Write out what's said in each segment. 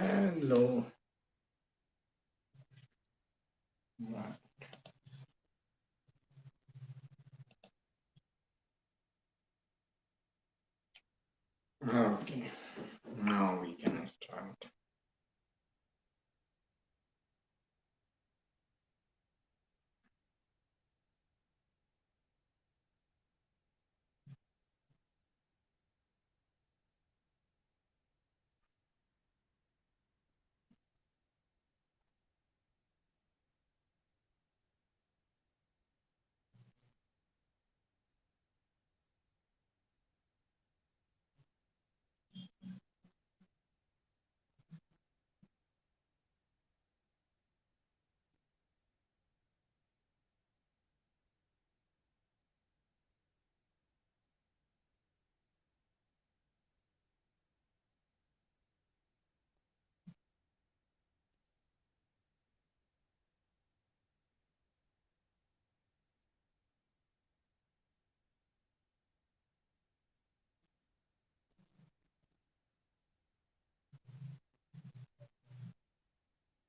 Hello. Okay, now we can start.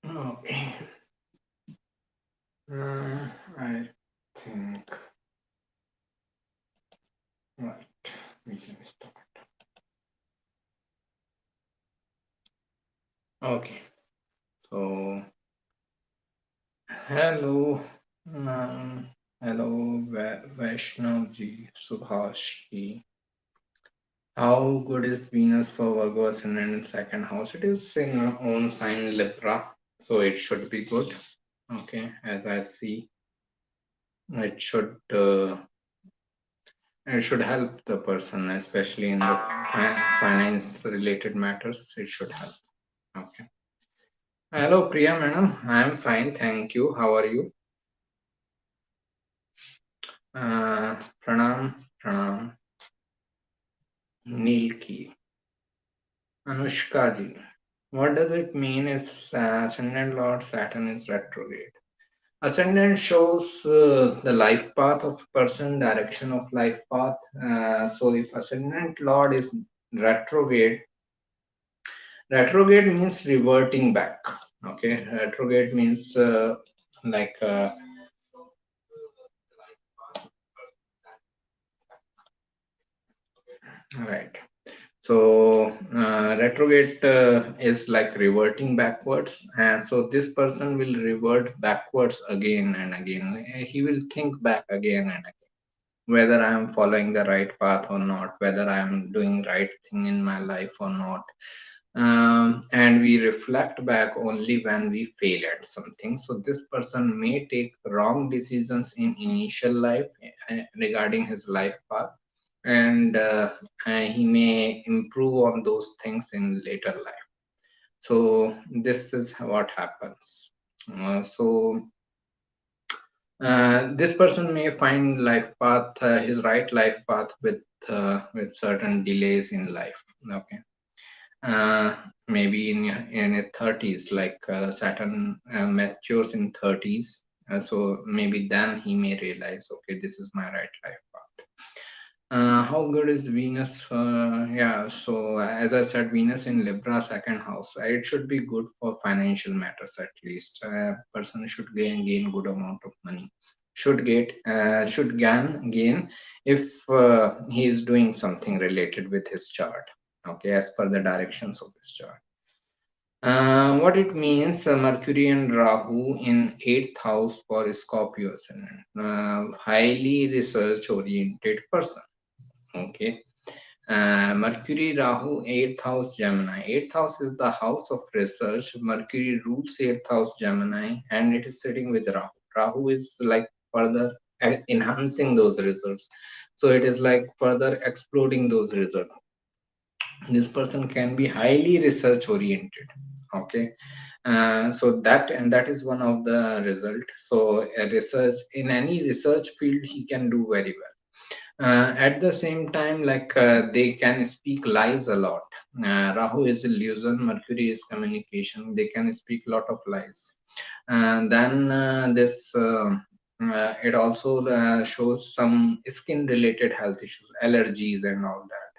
Okay. I think right. We can start. Okay. So hello. Hello, Vaishnav ji, Subhash ji. How good is Venus for Virgo Ascendant in second house? It is in our own sign Libra, so it should be good. Okay, as I see, it should help the person, especially in the finance related matters. It should help. Okay. Hello, Priya madam. I am fine, thank you. How are you? Pranam, pranam. Nilki. Anushka ji. What does it mean if Ascendant Lord Saturn is retrograde? Ascendant shows the life path of a person, direction of life path. So if Ascendant Lord is retrograde, retrograde means reverting back. Okay, retrograde means like right. So retrograde is like reverting backwards, and so this person will revert backwards again and again. He will think back again and again whether I am following the right path or not, whether I am doing right thing in my life or not. And we reflect back only when we fail at something. So this person may take wrong decisions in initial life regarding his life path, and he may improve on those things in later life. So this is what happens. This person may find life path, his right life path, with certain delays in life. Okay, uh, maybe in his 30s, like Saturn matures in 30s. So maybe then he may realize, okay, this is my right life path. How good is Venus? Yeah, so as I said, Venus in Libra second house. It should be good for financial matters at least. Person should gain good amount of money. Should gain if he is doing something related with his chart. Okay, as per the directions of his chart. What it means, Mercury and Rahu in 8th house for Scorpio ascendant. Highly research oriented person. Okay. Mercury, Rahu, 8th house, Gemini. 8th house is the house of research. Mercury rules 8th house, Gemini, and it is sitting with Rahu. Rahu is like further enhancing those results. So it is like further exploding those results. This person can be highly research oriented. Okay. So that is one of the result. So a research in any research field he can do very well. At the same time, like they can speak lies a lot. Rahu is illusion, Mercury is communication. They can speak a lot of lies. And then this it also shows some skin related health issues, allergies and all that.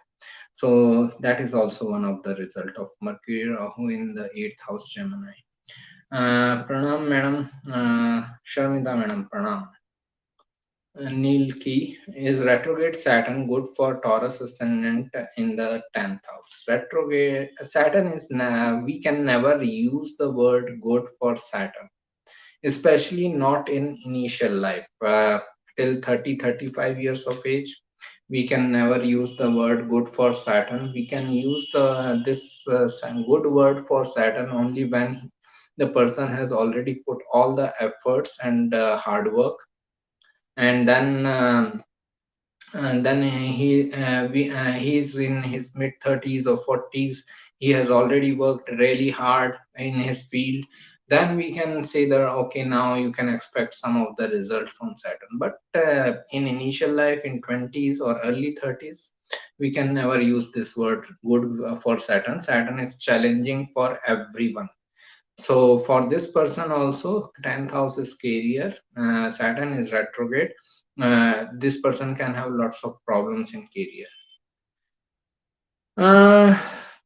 So that is also one of the result of Mercury Rahu in the 8th house Gemini. Pranam madam, Sharmita madam, Pranam. Neil Key, is retrograde Saturn good for Taurus ascendant in the 10th house? Retrograde Saturn is, we can never use the word good for Saturn, especially not in initial life. Till 30-35 years of age, we can never use the word good for Saturn. We can use this good word for Saturn only when the person has already put all the efforts and hard work, and then he's in his mid 30s or 40s. He has already worked really hard in his field. Then we can say that okay, now you can expect some of the result from Saturn. But in initial life, in 20s or early 30s, we can never use this word good for Saturn. Saturn is challenging for everyone. So for this person also, 10th house is career. Saturn is retrograde. This person can have lots of problems in career. Uh,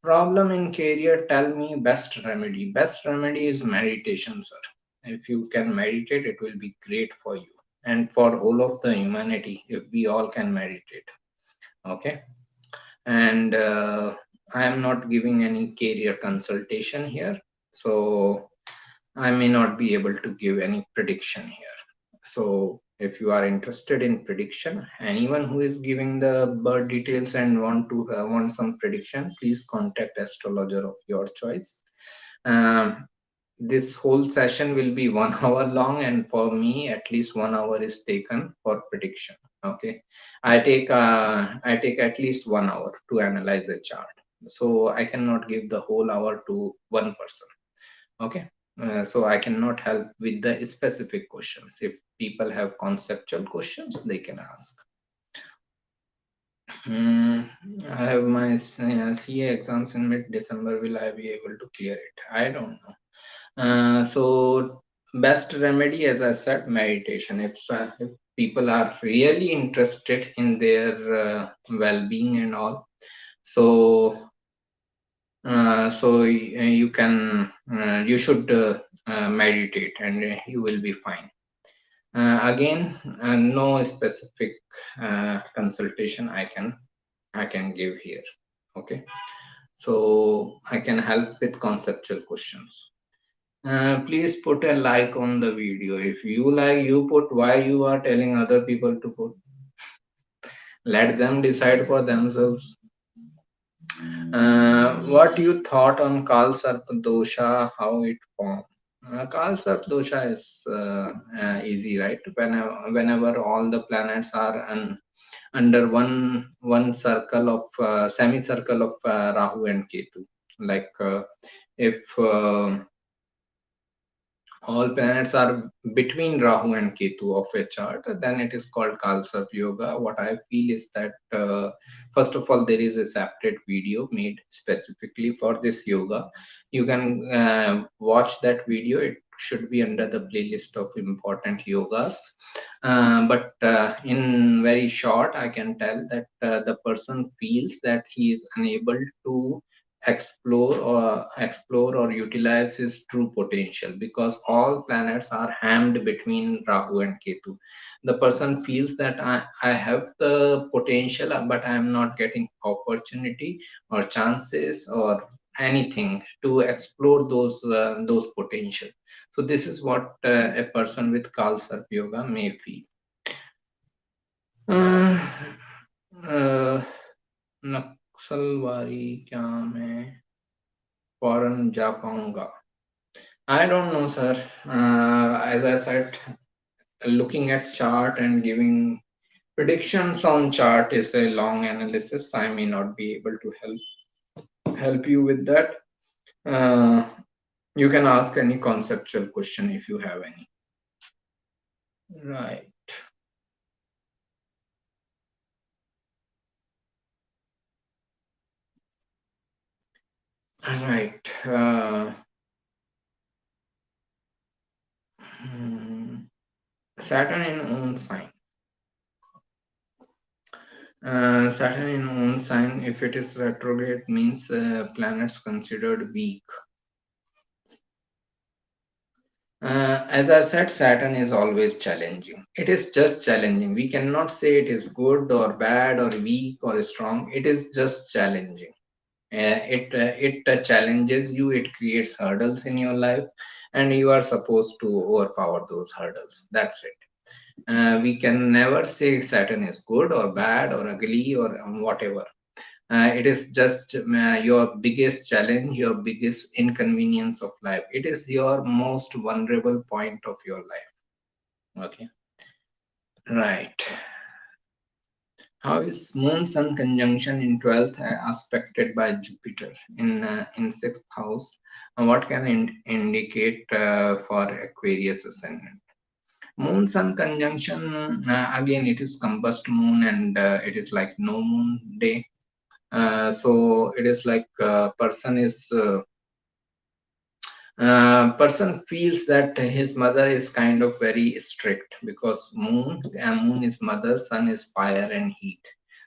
Problem in career, tell me best remedy. Best remedy is meditation, sir. If you can meditate, it will be great for you and for all of the humanity if we all can meditate. Okay. And I am not giving any career consultation here. So I may not be able to give any prediction here. So if you are interested in prediction, anyone who is giving the birth details and want some prediction, please contact astrologer of your choice. Um, this whole session will be 1 hour long, and for me, at least 1 hour is taken for prediction. Okay, I take at least 1 hour to analyze a chart, so I cannot give the whole hour to one person. Okay. So I cannot help with the specific questions. If people have conceptual questions, they can ask. I have my CA exams in mid-December. Will I be able to clear it? I don't know. So best remedy, as I said, meditation. If people are really interested in their well-being and all, so you should meditate, and you will be fine. Again, no specific consultation I can give here. Okay, so I can help with conceptual questions. Please put a like on the video. If you like, you put. Why you are telling other people to put? Let them decide for themselves. What you thought on Kal Sarpa dosha, how it formed? Kal Sarpa dosha is easy, right? Whenever all the planets are under one circle of semicircle of Rahu and Ketu, like if all planets are between Rahu and Ketu of a chart, then it is called Kalsarp Yoga. What I feel is that, first of all, there is a separate video made specifically for this yoga. You can watch that video. It should be under the playlist of important yogas. But in very short, I can tell that the person feels that he is unable to explore or utilize his true potential, because all planets are hammed between Rahu and Ketu. The person feels that I have the potential, but I am not getting opportunity or chances or anything to explore those potential. So this is what a person with Kalsarp yoga may feel. Naxalbari क्या मैं foreign जा पाऊंगा? I don't know, sir. As I said, looking at chart and giving predictions on chart is a long analysis. I may not be able to help you with that. You can ask any conceptual question if you have any. Right. Right. Saturn in own sign. Saturn in moon sign, if it is retrograde, means planets considered weak. As I said, Saturn is always challenging. It is just challenging. We cannot say it is good or bad or weak or strong. It is just challenging. It challenges you. It creates hurdles in your life, and you are supposed to overpower those hurdles. That's it. We can never say Saturn is good or bad or ugly or whatever. It is just your biggest challenge, your biggest inconvenience of life. It is your most vulnerable point of your life. Okay, right. How is Moon Sun conjunction in 12th aspected by Jupiter in 6th house? What can indicate for Aquarius ascendant? Moon Sun conjunction, again, it is combust moon, and it is like no moon day. So it is like person feels that his mother is kind of very strict, because moon is mother, sun is fire and heat.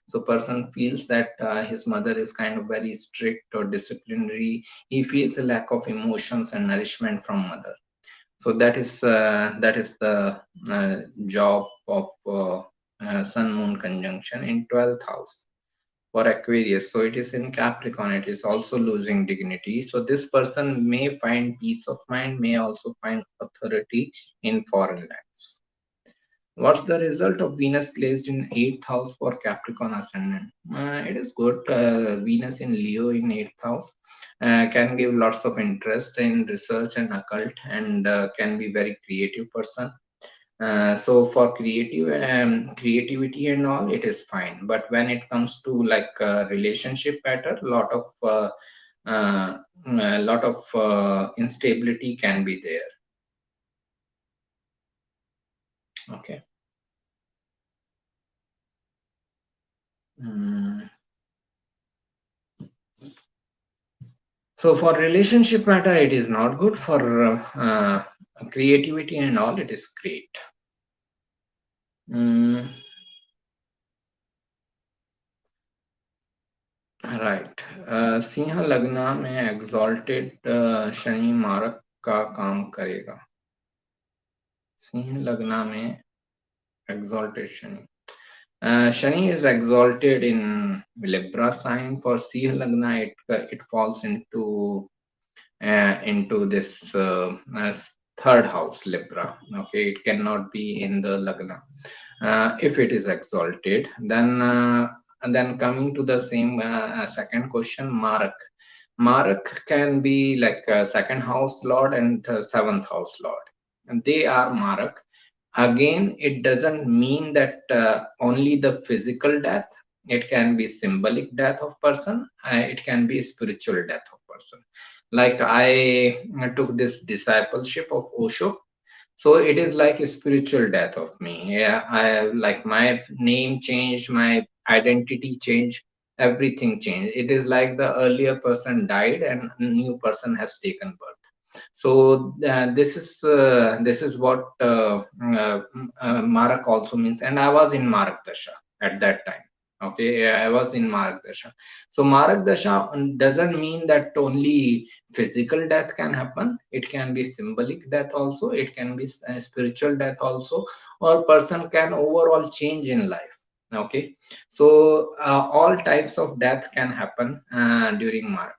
So person feels that his mother is kind of very strict or disciplinary. He feels a lack of emotions and nourishment from mother. So that is the job of sun moon conjunction in 12th house for Aquarius. So it is in Capricorn, it is also losing dignity. So this person may find peace of mind, may also find authority in foreign lands. What's the result of Venus placed in 8th house for Capricorn ascendant? It is good. Venus in Leo in 8th house can give lots of interest in research and occult, and can be very creative person. So for creativity and all, it is fine. But when it comes to like relationship pattern, uh, lot of instability can be there. Okay. Mm. So for relationship matter, it is not good. For creativity and all, it is great. Mm, right. Singh लग्न में exalted Shani मारक का काम करेगा. सिंह लग्न में exalted Shani. Shani is exalted in Libra sign. For Siha Lagna, it falls into this third house Libra. Okay, it cannot be in the Lagna. If it is exalted, then and then coming to the same second question, Marak. Marak can be like second house lord and seventh house lord, and they are Marak. Again, it doesn't mean that only the physical death. It can be symbolic death of person. It can be spiritual death of person. Like I took this discipleship of Osho, so it is like a spiritual death of me. Yeah, I like my name changed, my identity changed, everything changed. It is like the earlier person died and a new person has taken birth. So this is what Marak also means. And I was in Marak Dasha at that time. Okay, I was in Marak Dasha. So Marak Dasha doesn't mean that only physical death can happen. It can be symbolic death also. It can be spiritual death also, or person can overall change in life. Okay, so all types of death can happen during Marak.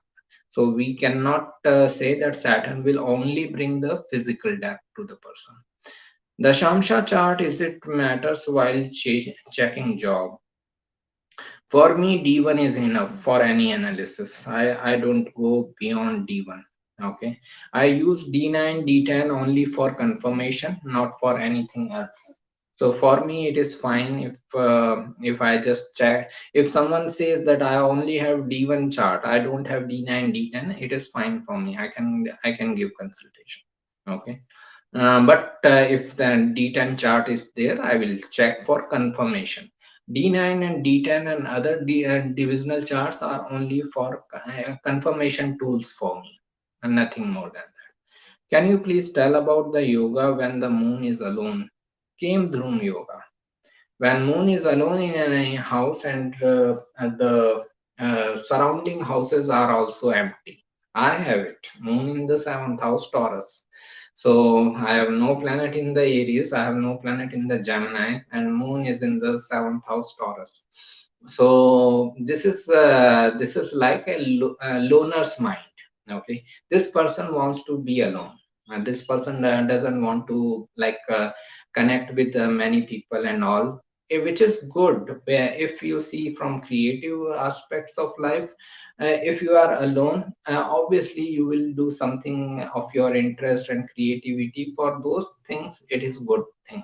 So we cannot say that Saturn will only bring the physical death to the person. The Shamsha chart, is it matters while checking job. For me, D1 is enough for any analysis. I don't go beyond D1. Okay. I use D9, D10 only for confirmation, not for anything else. So for me, it is fine if I just check. If someone says that I only have D1 chart, I don't have D9, D10, it is fine for me. I can give consultation. Okay. But if the D10 chart is there, I will check for confirmation. D9 and D10 and other divisional charts are only for confirmation tools for me, and nothing more than that. Can you please tell about the yoga when the moon is alone? Came Dhrum Yoga. When moon is alone in a house and the surrounding houses are also empty. I have it. Moon in the seventh house, Taurus. So I have no planet in the Aries. I have no planet in the Gemini, and moon is in the seventh house, Taurus. So this is like a loner's mind. Okay, this person wants to be alone, and this person doesn't want to connect with many people and all, which is good. If you see from creative aspects of life, if you are alone, obviously you will do something of your interest and creativity. For those things, it is good thing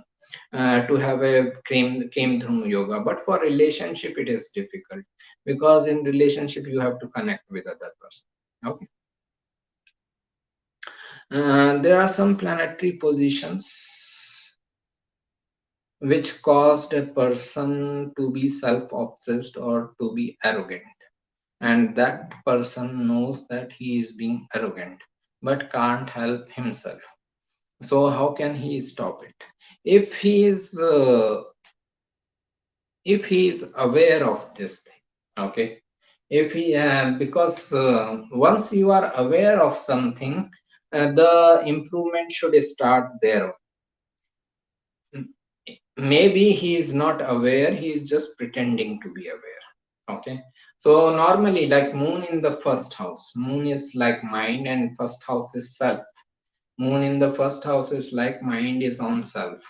to have a came through yoga. But for relationship, it is difficult, because in relationship you have to connect with other person. Okay. There are some planetary positions which caused a person to be self-obsessed or to be arrogant, and that person knows that he is being arrogant but can't help himself. So how can he stop it? If he is aware of this thing, okay, if he because once you are aware of something, the improvement should start there. Maybe he is not aware, he is just pretending to be aware. Okay, so normally, like moon in the first house, moon is like mind and first house is self. Moon in the first house is like mind is on self.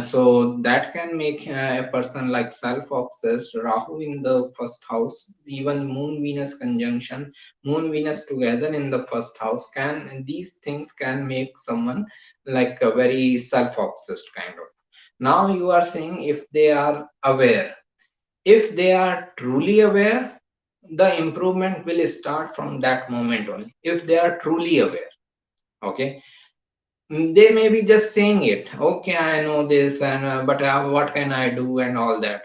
So that can make a person like self-obsessed. Rahu in the first house, even Moon Venus conjunction, Moon Venus together in the first house, can these things can make someone like a very self-obsessed kind of. Now you are saying if they are aware, if they are truly aware, the improvement will start from that moment only. If they are truly aware, okay, they may be just saying it, okay, I know this, and but what can I do and all that.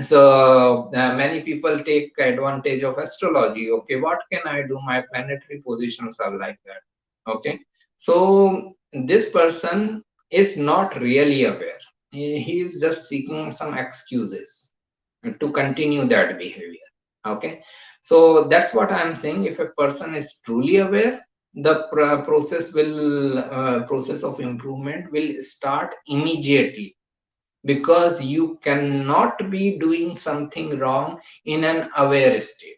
So many people take advantage of astrology. Okay, what can I do? My planetary positions are like that. Okay, so this person is not really aware. He is just seeking some excuses to continue that behavior. Okay, so that's what I'm saying. If a person is truly aware, the process of improvement will start immediately, because you cannot be doing something wrong in an aware state.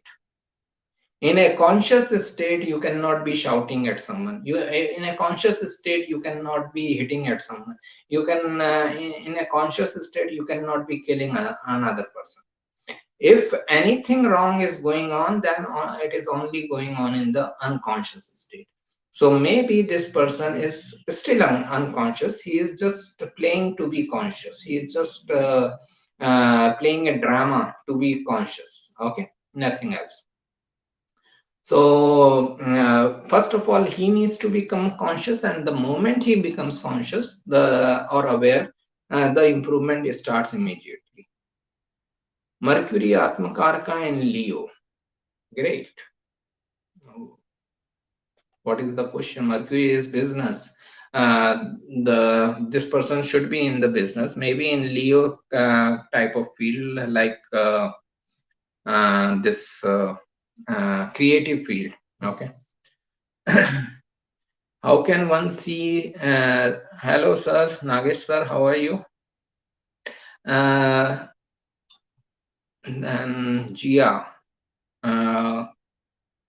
In a conscious state, you cannot be shouting at someone. You in a conscious state, you cannot be hitting at someone. You can in a conscious state, you cannot be killing another person. If anything wrong is going on, then it is only going on in the unconscious state. So maybe this person is still unconscious. He is just playing to be conscious. He is just playing a drama to be conscious. Okay, nothing else. So first of all, he needs to become conscious, and the moment he becomes conscious, the or aware, the improvement starts immediately. Mercury Atmakarka in Leo. Great. What is the question? Mercury is business. The this person should be in the business, maybe in Leo type of field, like this creative field. Okay. How can one see? Hello, sir, Nagesh sir. How are you? And Gia. Uh,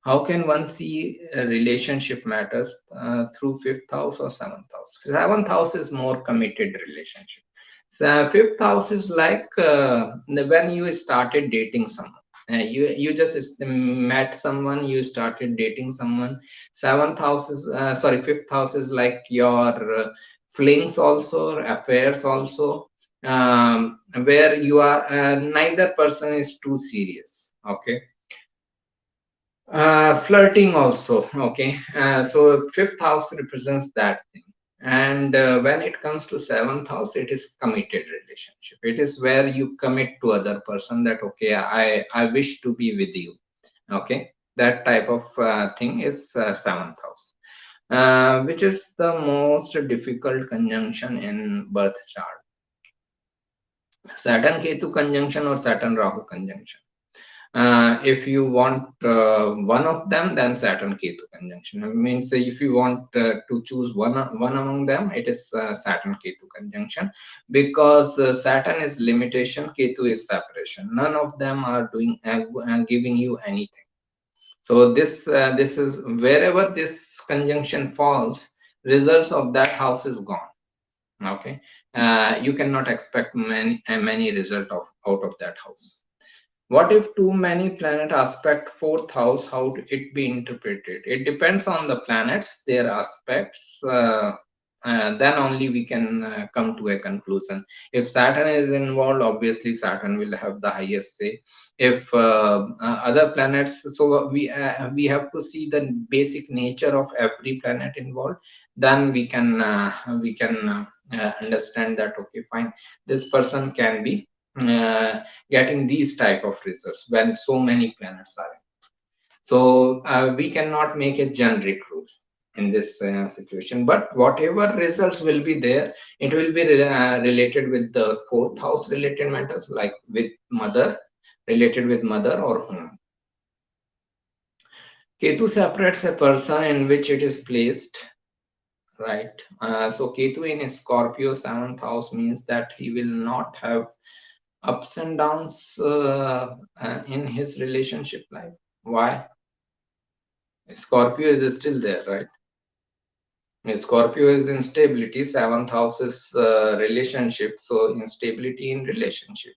How can one see relationship matters through fifth house or seventh house? Seventh house is more committed relationship. The fifth house is like when you started dating someone. You just met someone, you started dating someone. Seventh house is sorry, fifth house is like your flings also, affairs also, where you are neither person is too serious. Okay, flirting also. Okay, so fifth house represents that thing. And when it comes to seventh house, it is committed relationship. It is where you commit to other person, that okay, I wish to be with you. Okay, that type of thing is seventh house, which is the most difficult conjunction in birth chart. Saturn Ketu conjunction or Saturn Rahu conjunction. If you want one of them, then Saturn Ketu conjunction. It means if you want to choose one among them, it is Saturn Ketu conjunction, because Saturn is limitation, Ketu is separation. None of them are doing giving you anything. So this is wherever this conjunction falls, results of that house is gone. Okay, you cannot expect many result of out of that house. What if too many planet aspect fourth house? How it be interpreted? It depends on the planets, their aspects. Then only we can come to a conclusion. If Saturn is involved, obviously Saturn will have the highest say. If other planets, so we have to see the basic nature of every planet involved. Then we can understand that, okay, fine, this person can be getting these type of results when so many planets are in. So we cannot make a generic rule in this situation, but whatever results will be there, it will be related with the fourth house related matters, like with mother, related with mother or home. Ketu separates a person in which it is placed, right? So Ketu in Scorpio 7th house means that he will not have ups and downs in his relationship life. Why? Scorpio is still there, right? Scorpio is instability. Seventh house is relationship, so instability in relationship.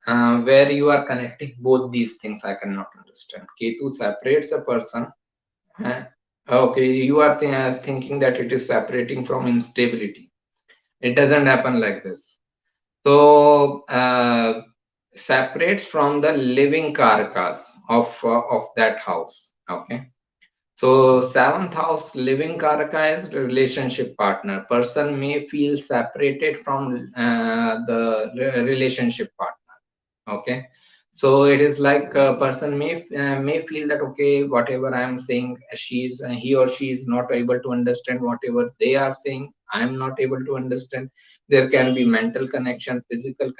Where you are connecting both these things, I cannot understand. Ketu separates a person. Okay, you are thinking that it is separating from instability. It doesn't happen like this. So separates from the living karakas of that house. Okay, so seventh house living karaka is relationship partner. Person may feel separated from the relationship partner. Okay, so it is like a person may feel that, okay, whatever I am saying, he or she is not able to understand whatever they are saying. I am not able to understand. There can be mental connection, physical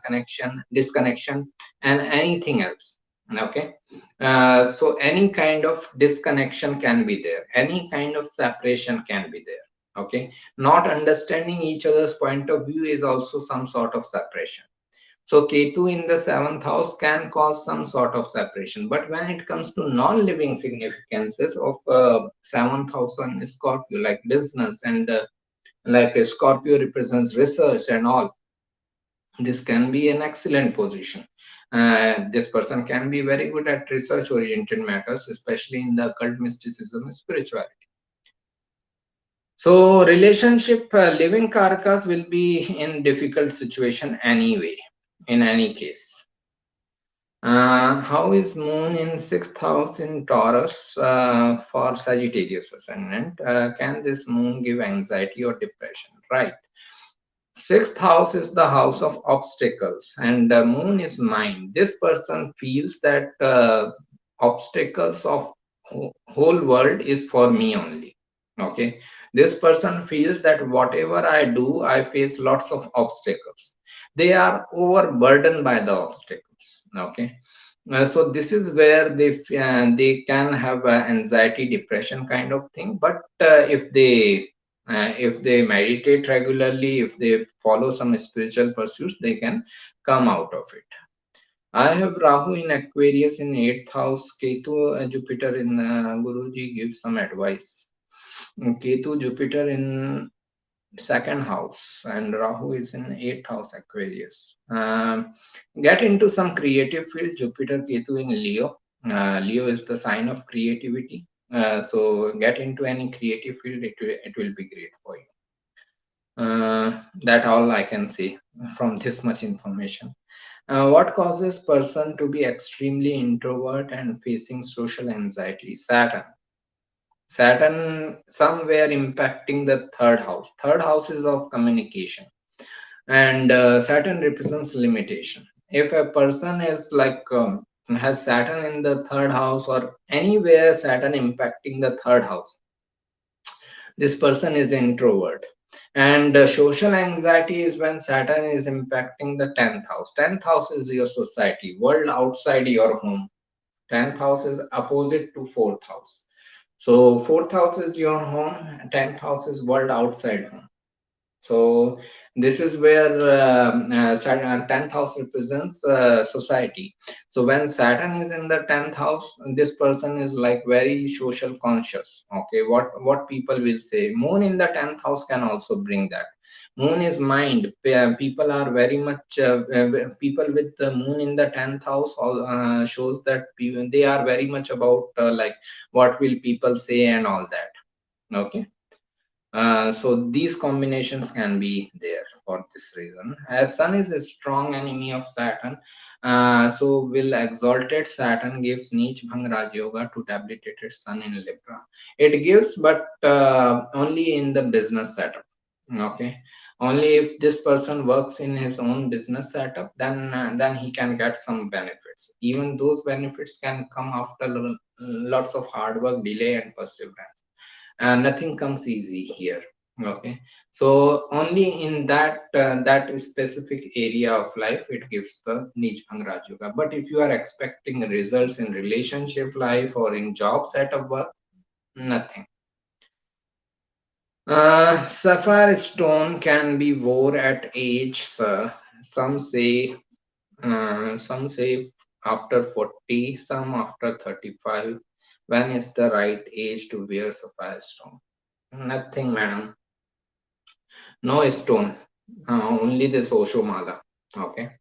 connection, disconnection, and anything else. Okay, so any kind of disconnection can be there, any kind of separation can be there. Okay, not understanding each other's point of view is also some sort of separation. So Ketu in the seventh house can cause some sort of separation. But when it comes to non-living significances of seventh house on Scorpio, like business and like Scorpio represents research and all, this can be an excellent position. This person can be very good at research-oriented matters, especially in the occult mysticism, spirituality. So relationship, living karakas will be in difficult situation anyway, in any case. How is moon in sixth house in Taurus for Sagittarius ascendant? Can this moon give anxiety or depression? Right. Sixth house is the house of obstacles, and the moon is mind. This person feels that obstacles of whole world is for me only. Okay. This person feels that whatever I do, I face lots of obstacles. They are overburdened by the obstacles. Okay. So this is where they can have anxiety, depression kind of thing. But if they meditate regularly, if they follow some spiritual pursuits, they can come out of it. I have Rahu in Aquarius in 8th house, Ketu Jupiter in Guruji gives some advice. Ketu Jupiter in second house and Rahu is in 8th house Aquarius. Get into some creative field. Jupiter Ketu in Leo. Leo is the sign of creativity. So get into any creative field. It will be great for you. That all I can say from this much information. What causes person to be extremely introvert and facing social anxiety? Saturn. Saturn somewhere impacting the third house. Third house is of communication, and Saturn represents limitation. If a person is like has Saturn in the third house or anywhere Saturn impacting the third house, this person is introvert. And social anxiety is when Saturn is impacting the 10th house. 10th house is your society, world outside your home. 10th house is opposite to 4th house. So 4th house is your home, 10th house is world outside home. So this is where Saturn, 10th house represents society. So when Saturn is in the 10th house, this person is like very social conscious. Okay, what people will say. Moon in the 10th house can also bring that. Moon is mind. People are very much people with the moon in the 10th house shows that they are very much about like what will people say and all that. Okay. So these combinations can be there for this reason. As Sun is a strong enemy of Saturn, so will exalted Saturn gives Neech Bhang Raj Yoga to debilitated Sun in Libra. It gives, but only in the business setup. Okay, only if this person works in his own business setup, then he can get some benefits. Even those benefits can come after lots of hard work, delay, and perseverance, and nothing comes easy here. Okay, so only in that specific area of life it gives the Nij Bhang Raj Yoga. But if you are expecting results in relationship life or in job setup work, nothing. Sapphire stone can be wore at age, sir. Some say after 40, some after 35. When is the right age to wear sapphire stone? Nothing, madam. No stone, only this Osho mala. Okay.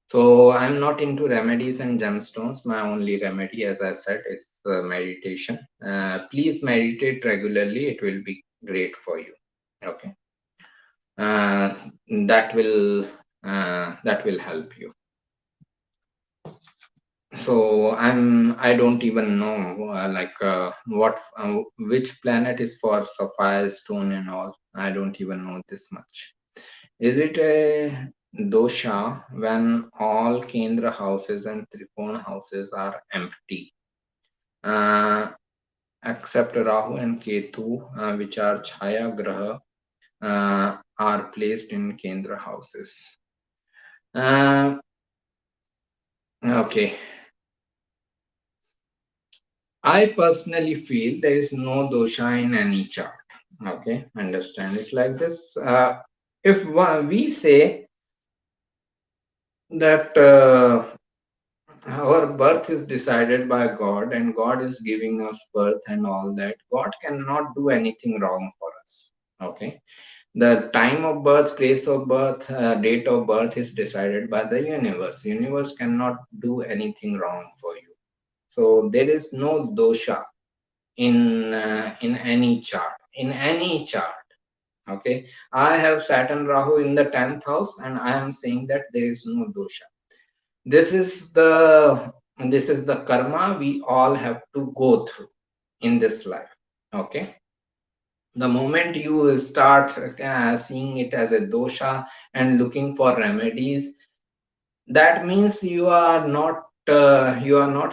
So I'm not into remedies and gemstones. My only remedy, as I said, is meditation. Please meditate regularly. It will be great for you. Okay. Uh, that will help you. So I don't even know what which planet is for sapphire stone and all. I don't even know this much. Is it a dosha when all Kendra houses and Trikona houses are empty, uh, except Rahu and Ketu, which are Chaya Graha, are placed in Kendra houses? Uh, okay. I personally feel there is no dosha in any chart. Okay, understand it like this. If we say that our birth is decided by God and God is giving us birth and all that, God cannot do anything wrong for us. Okay, the time of birth, place of birth, date of birth is decided by the universe cannot do anything wrong for you. So there is no dosha in any chart. Okay, I have Saturn Rahu in the 10th house and I am saying that there is no dosha. This is the karma we all have to go through in this life. Okay, the moment you start seeing it as a dosha and looking for remedies, that means you are not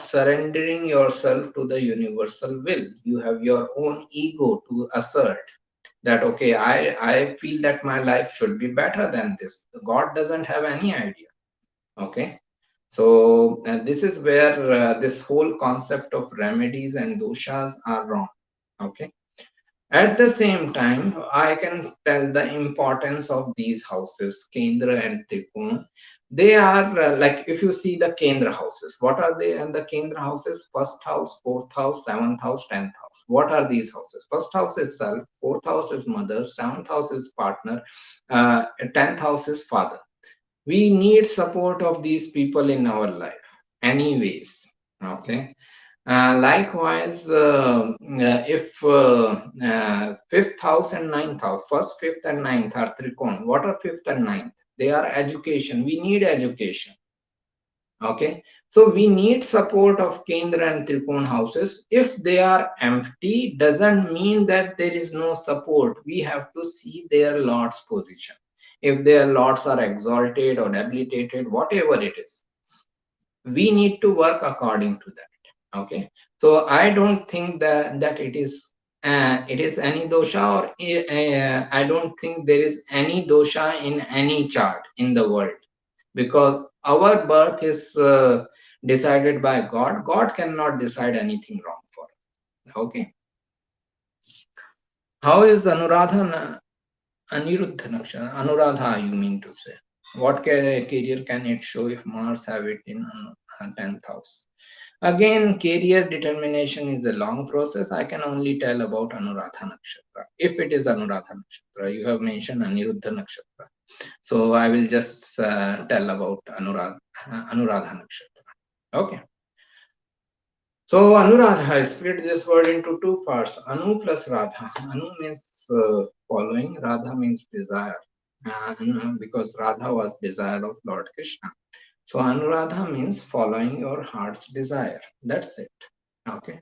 surrendering yourself to the universal will. You have your own ego to assert that, okay, I feel that my life should be better than this. God doesn't have any idea. Okay, so this is where this whole concept of remedies and doshas are wrong. Okay, at the same time, I can tell the importance of these houses, Kendra and Trikona. They are like, if you see the Kendra houses, what are they? And the Kendra houses: first house, fourth house, seventh house, 10th house. What are these houses? First house is self, fourth house is mother, seventh house is partner, 10th house is father. We need support of these people in our life, anyways. Okay, likewise, if fifth house and ninth house, first, fifth, and ninth are trikon. What are fifth and ninth? They are education. We need education. Okay, so we need support of Kendra and Trikon houses. If they are empty, doesn't mean that there is no support. We have to see their lord's position. If their lords are exalted or debilitated, whatever it is, we need to work according to that. Okay, so I don't think that it is it is any dosha, or I don't think there is any dosha in any chart in the world, because our birth is decided by God. God cannot decide anything wrong for us. Okay. How is Aniruddha Nakshatra? Anuradha, you mean to say? What career can it show if Mars have it in 10th house? Again, career determination is a long process. I can only tell about Anuradha Nakshatra. If it is Anuradha Nakshatra, you have mentioned Aniruddha Nakshatra. So I will just tell about Anuradha Nakshatra. Okay. So Anuradha, I split this word into two parts. Anu plus Radha. Anu means following. Radha means desire. Because Radha was desire of Lord Krishna. So Anuradha means following your heart's desire. That's it. Okay.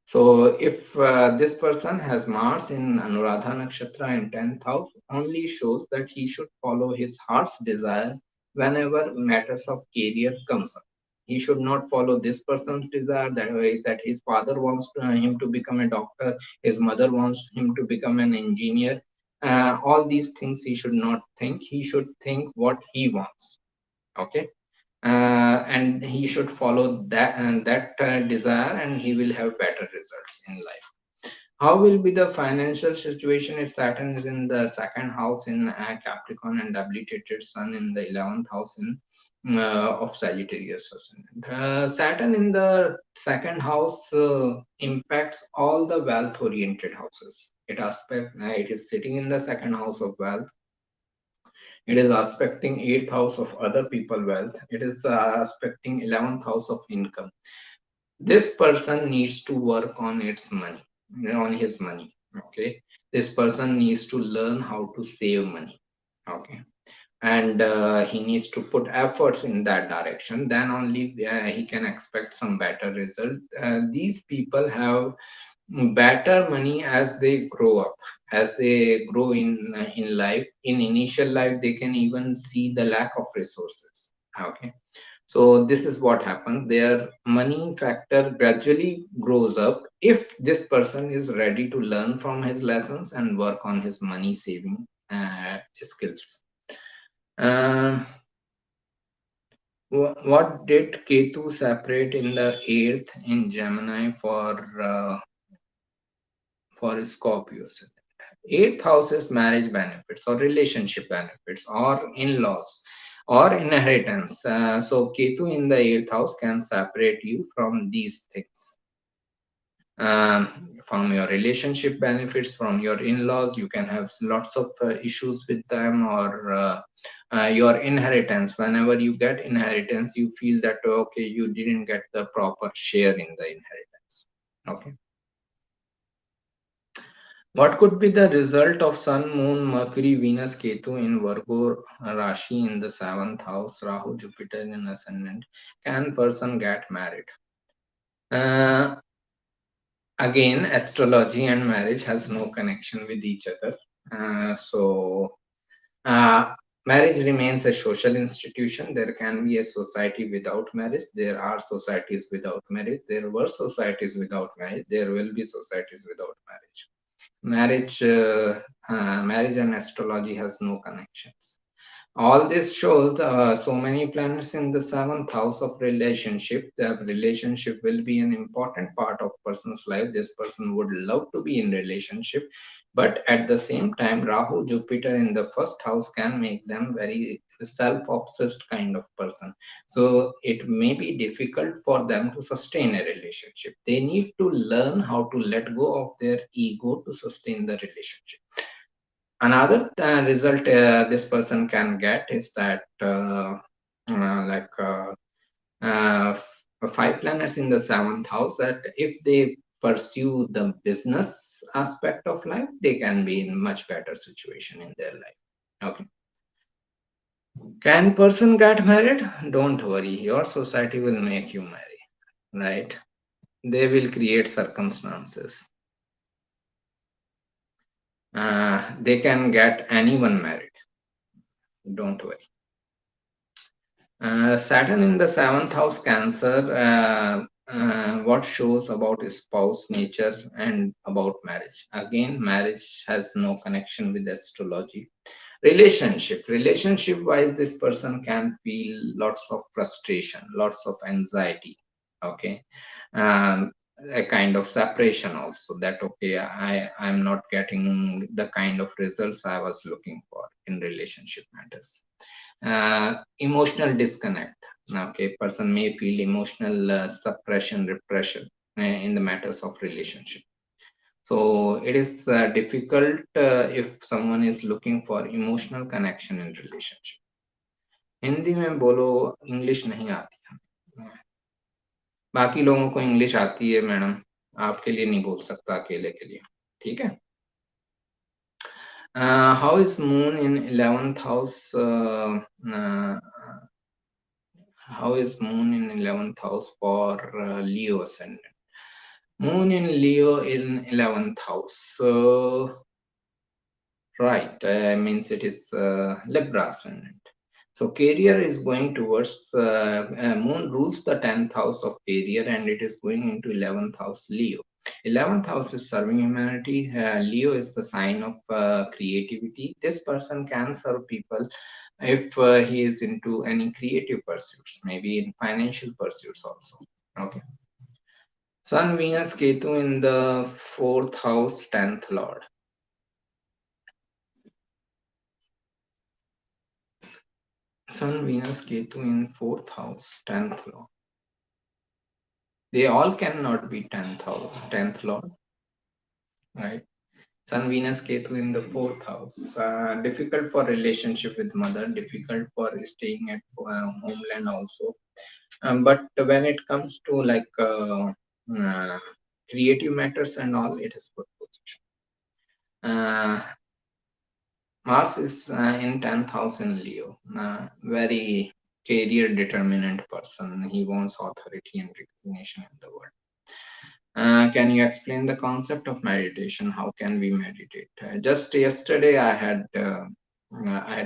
So if this person has Mars in Anuradha Nakshatra in 10th house, only shows that he should follow his heart's desire whenever matters of career comes up. He should not follow this person's desire, that his father wants him to become a doctor, his mother wants him to become an engineer. All these things he should not think. He should think what he wants. Okay. And he should follow that desire, and he will have better results in life. How will be the financial situation if Saturn is in the second house in Capricorn and debilitated Sun in the 11th house in of Sagittarius Ascendant? Saturn in the second house impacts all the wealth oriented houses. It is sitting in the second house of wealth. It is aspecting 8th house of other people wealth. It is aspecting 11th house of income. This person needs to work on its money, on his money. Okay. This person needs to learn how to save money. Okay. And he needs to put efforts in that direction. Then only he can expect some better result. These people have better money as they grow up, as they grow in life. In initial life, they can even see the lack of resources. Okay. So this is what happens. Their money factor gradually grows up if this person is ready to learn from his lessons and work on his money saving skills. Um, what did Ketu separate in the 8th in Gemini for Scorpios? 8th house is marriage benefits or relationship benefits or in-laws or inheritance. So Ketu in the 8th house can separate you from these things. From your relationship benefits, from your in-laws, you can have lots of issues with them, or your inheritance. Whenever you get inheritance, you feel that okay, you didn't get the proper share in the inheritance. Okay. What could be the result of Sun, Moon, Mercury, Venus, Ketu in Virgo Rashi in the 7th house, Rahu, Jupiter in Ascendant? Can person get married? Again, astrology and marriage has no connection with each other. Marriage remains a social institution. There can be a society without marriage. There are societies without marriage. There were societies without marriage. There will be societies without marriage. Marriage and astrology has no connections. All this shows so many planets in the 7th house of relationship. The relationship will be an important part of person's life. This person would love to be in relationship, but at the same time, Rahu, Jupiter in the first house can make them very self-obsessed kind of person. So it may be difficult for them to sustain a relationship. They need to learn how to let go of their ego to sustain the relationship. Another result this person can get is that like 5 planets in the 7th house, that if they pursue the business aspect of life, they can be in much better situation in their life. Okay. Can person get married? Don't worry, your society will make you marry, right? They will create circumstances. They can get anyone married. Don't worry. Saturn in the 7th house, Cancer. what shows about spouse nature and about marriage. Again, marriage has no connection with astrology. Relationship wise, this person can feel lots of frustration, lots of anxiety. Okay. um, a kind of separation also, that okay, I'm not getting the kind of results I was looking for in relationship matters. Emotional disconnect. Okay, person may feel emotional suppression, repression in the matters of relationship. So it is difficult if someone is looking for emotional connection in relationship. Hindi में बोलो, English नहीं आती हमें। बाकी लोगों को English आती है मैडम, आपके लिए नहीं बोल सकता अकेले के लिए, ठीक है। How is moon in 11th house? how is moon in 11th house for Leo ascendant? Moon in Leo in 11th house. So, right, means it is Libra ascendant. So career is going towards, moon rules the 10th house of career and it is going into 11th house Leo. 11th house is serving humanity. Leo is the sign of creativity. This person can serve people if he is into any creative pursuits, maybe in financial pursuits also. Okay. Sun, Venus, Ketu in the 4th house, 10th lord. Sun, Venus, Ketu in 4th house, 10th lord. They all cannot be 10th house, 10th lord, right? Sun, Venus, Ketu in the 4th house. Difficult for relationship with mother, difficult for staying at homeland also. But when it comes to like creative matters and all, it is good position. Mars is in 10th house in Leo. Very career determinant person. He wants authority and recognition in the world. Can you explain the concept of meditation? How can we meditate? Just yesterday, I had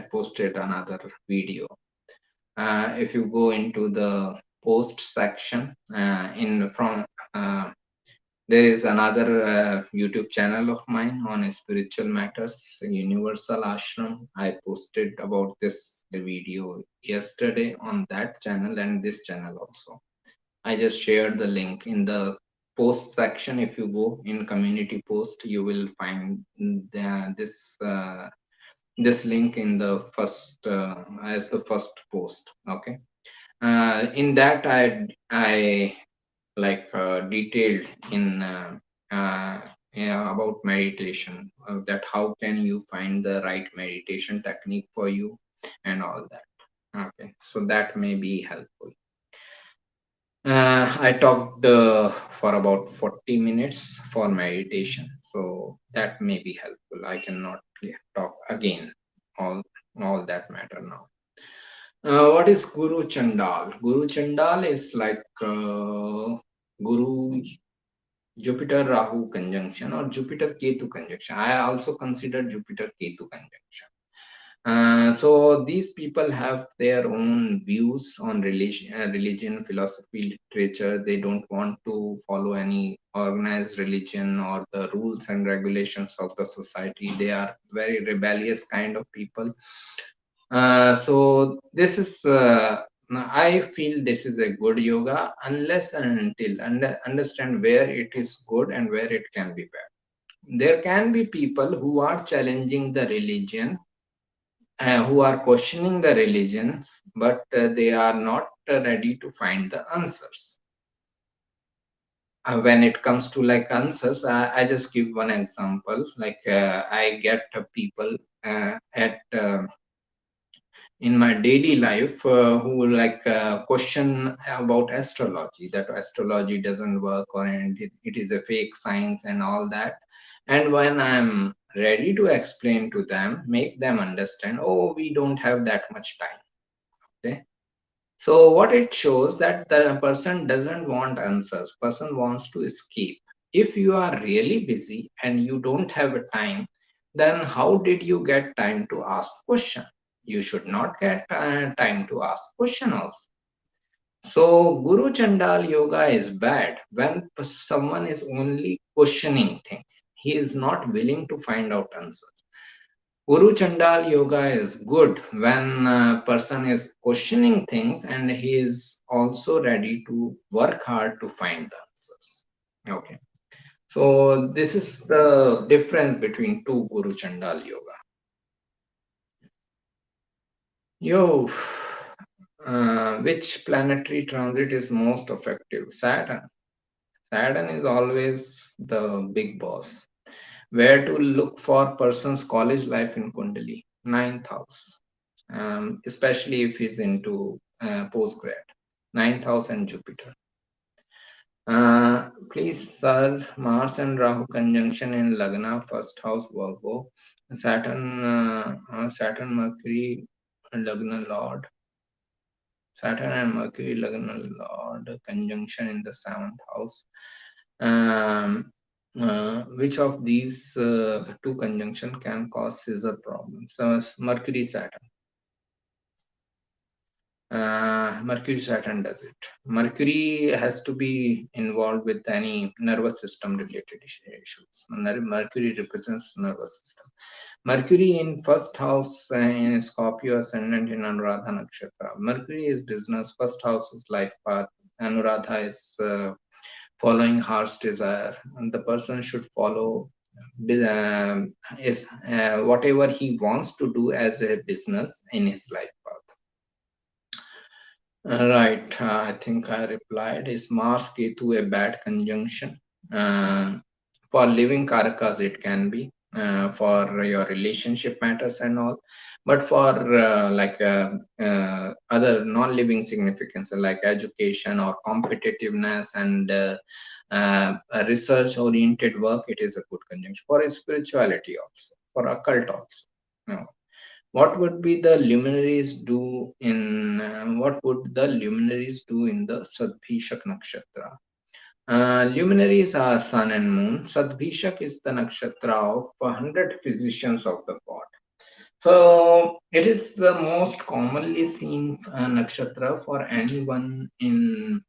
posted another video. If you go into the post section, there is another YouTube channel of mine on spiritual matters, Universal Ashram. I posted about this video yesterday on that channel and this channel also. I just shared the link in the post section. If you go in community post, you will find this link in the first as the first post. Okay. In that I like detailed in about meditation, that how can you find the right meditation technique for you and all that. Okay, so that may be helpful. I talked for about 40 minutes for meditation, so that may be helpful. I cannot talk again all that matter now. What is Guru Chandal? Guru Chandal is like Guru Jupiter Rahu conjunction or Jupiter Ketu conjunction. I also consider Jupiter Ketu conjunction. So these people have their own views on religion, philosophy, literature. They don't want to follow any organized religion or the rules and regulations of the society. They are very rebellious kind of people. So this is, I feel this is a good yoga unless and until understand where it is good and where it can be bad. There can be people who are challenging the religion, who are questioning the religions, but they are not ready to find the answers. When it comes to like answers, I just give one example. Like I get people at in my daily life who like question about astrology, that astrology doesn't work or it is a fake science and all that. And when I'm ready to explain to them, make them understand, oh, we don't have that much time. Okay. So what it shows that the person doesn't want answers, person wants to escape. If you are really busy and you don't have a time, then how did you get time to ask question? You should not get time to ask question also. So Guru Chandal yoga is bad when someone is only questioning things. He is not willing to find out answers. Guru Chandal yoga is good when a person is questioning things and he is also ready to work hard to find the answers. Okay. So this is the difference between two Guru Chandal yoga. Yo, which planetary transit is most effective? Saturn. Saturn is always the big boss. Where to look for person's college life in Kundali? Ninth house. Especially if he's into postgrad. Ninth house and Jupiter. Please, sir, Mars and Rahu conjunction in Lagna, first house, Virgo. Saturn, Mercury, Lagna Lord. Saturn and Mercury, Lagna Lord conjunction in the seventh house. Which of these two conjunction can cause scissor problems? So Mercury Saturn. Mercury Saturn does it. Mercury has to be involved with any nervous system related issues. Mercury represents nervous system. Mercury in first house in Scorpio, Ascendant in Anuradha Nakshatra. Mercury is business. First house is life path. Anuradha is following heart's desire. And the person should follow is whatever he wants to do as a business in his life path. Right, I think I replied. Is Mars Ketu a bad conjunction? For living karakas, it can be for your relationship matters and all, but for other non-living significance like education or competitiveness and research-oriented work, it is a good conjunction. For spirituality also, for occult also. No. What would be the luminaries do in the Sadbhishak Nakshatra? Luminaries are sun and moon. Sadbhishak is the nakshatra of 100 physicians of the god. So it is the most commonly seen nakshatra for anyone in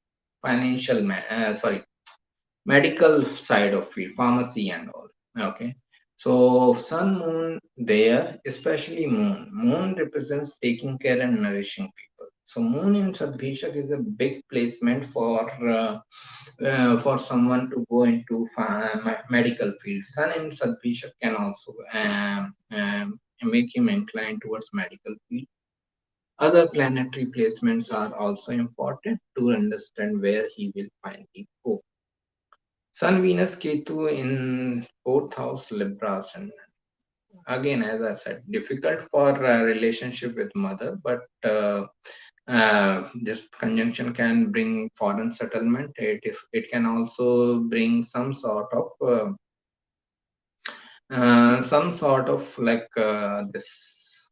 medical side of field, pharmacy and all. Okay. So sun, moon there, especially moon. Moon represents taking care and nourishing people. So moon in Sadbhishak is a big placement for someone to go into medical field. Sun in Sadbhishak can also make him inclined towards medical field. Other planetary placements are also important to understand where he will finally go. Sun, Venus, Ketu in fourth house, Libra Ascendant. Again, as I said, difficult for relationship with mother, but this conjunction can bring foreign settlement. It can also bring some sort of like this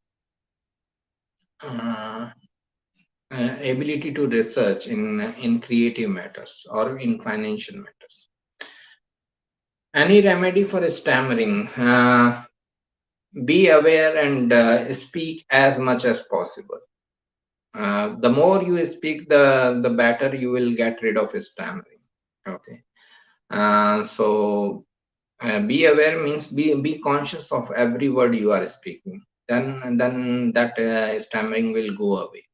ability to research in creative matters or in financial matters. Any remedy for stammering? Be aware and speak as much as possible. The more you speak, the better you will get rid of stammering. Okay. So be aware means be conscious of every word you are speaking. Then that stammering will go away.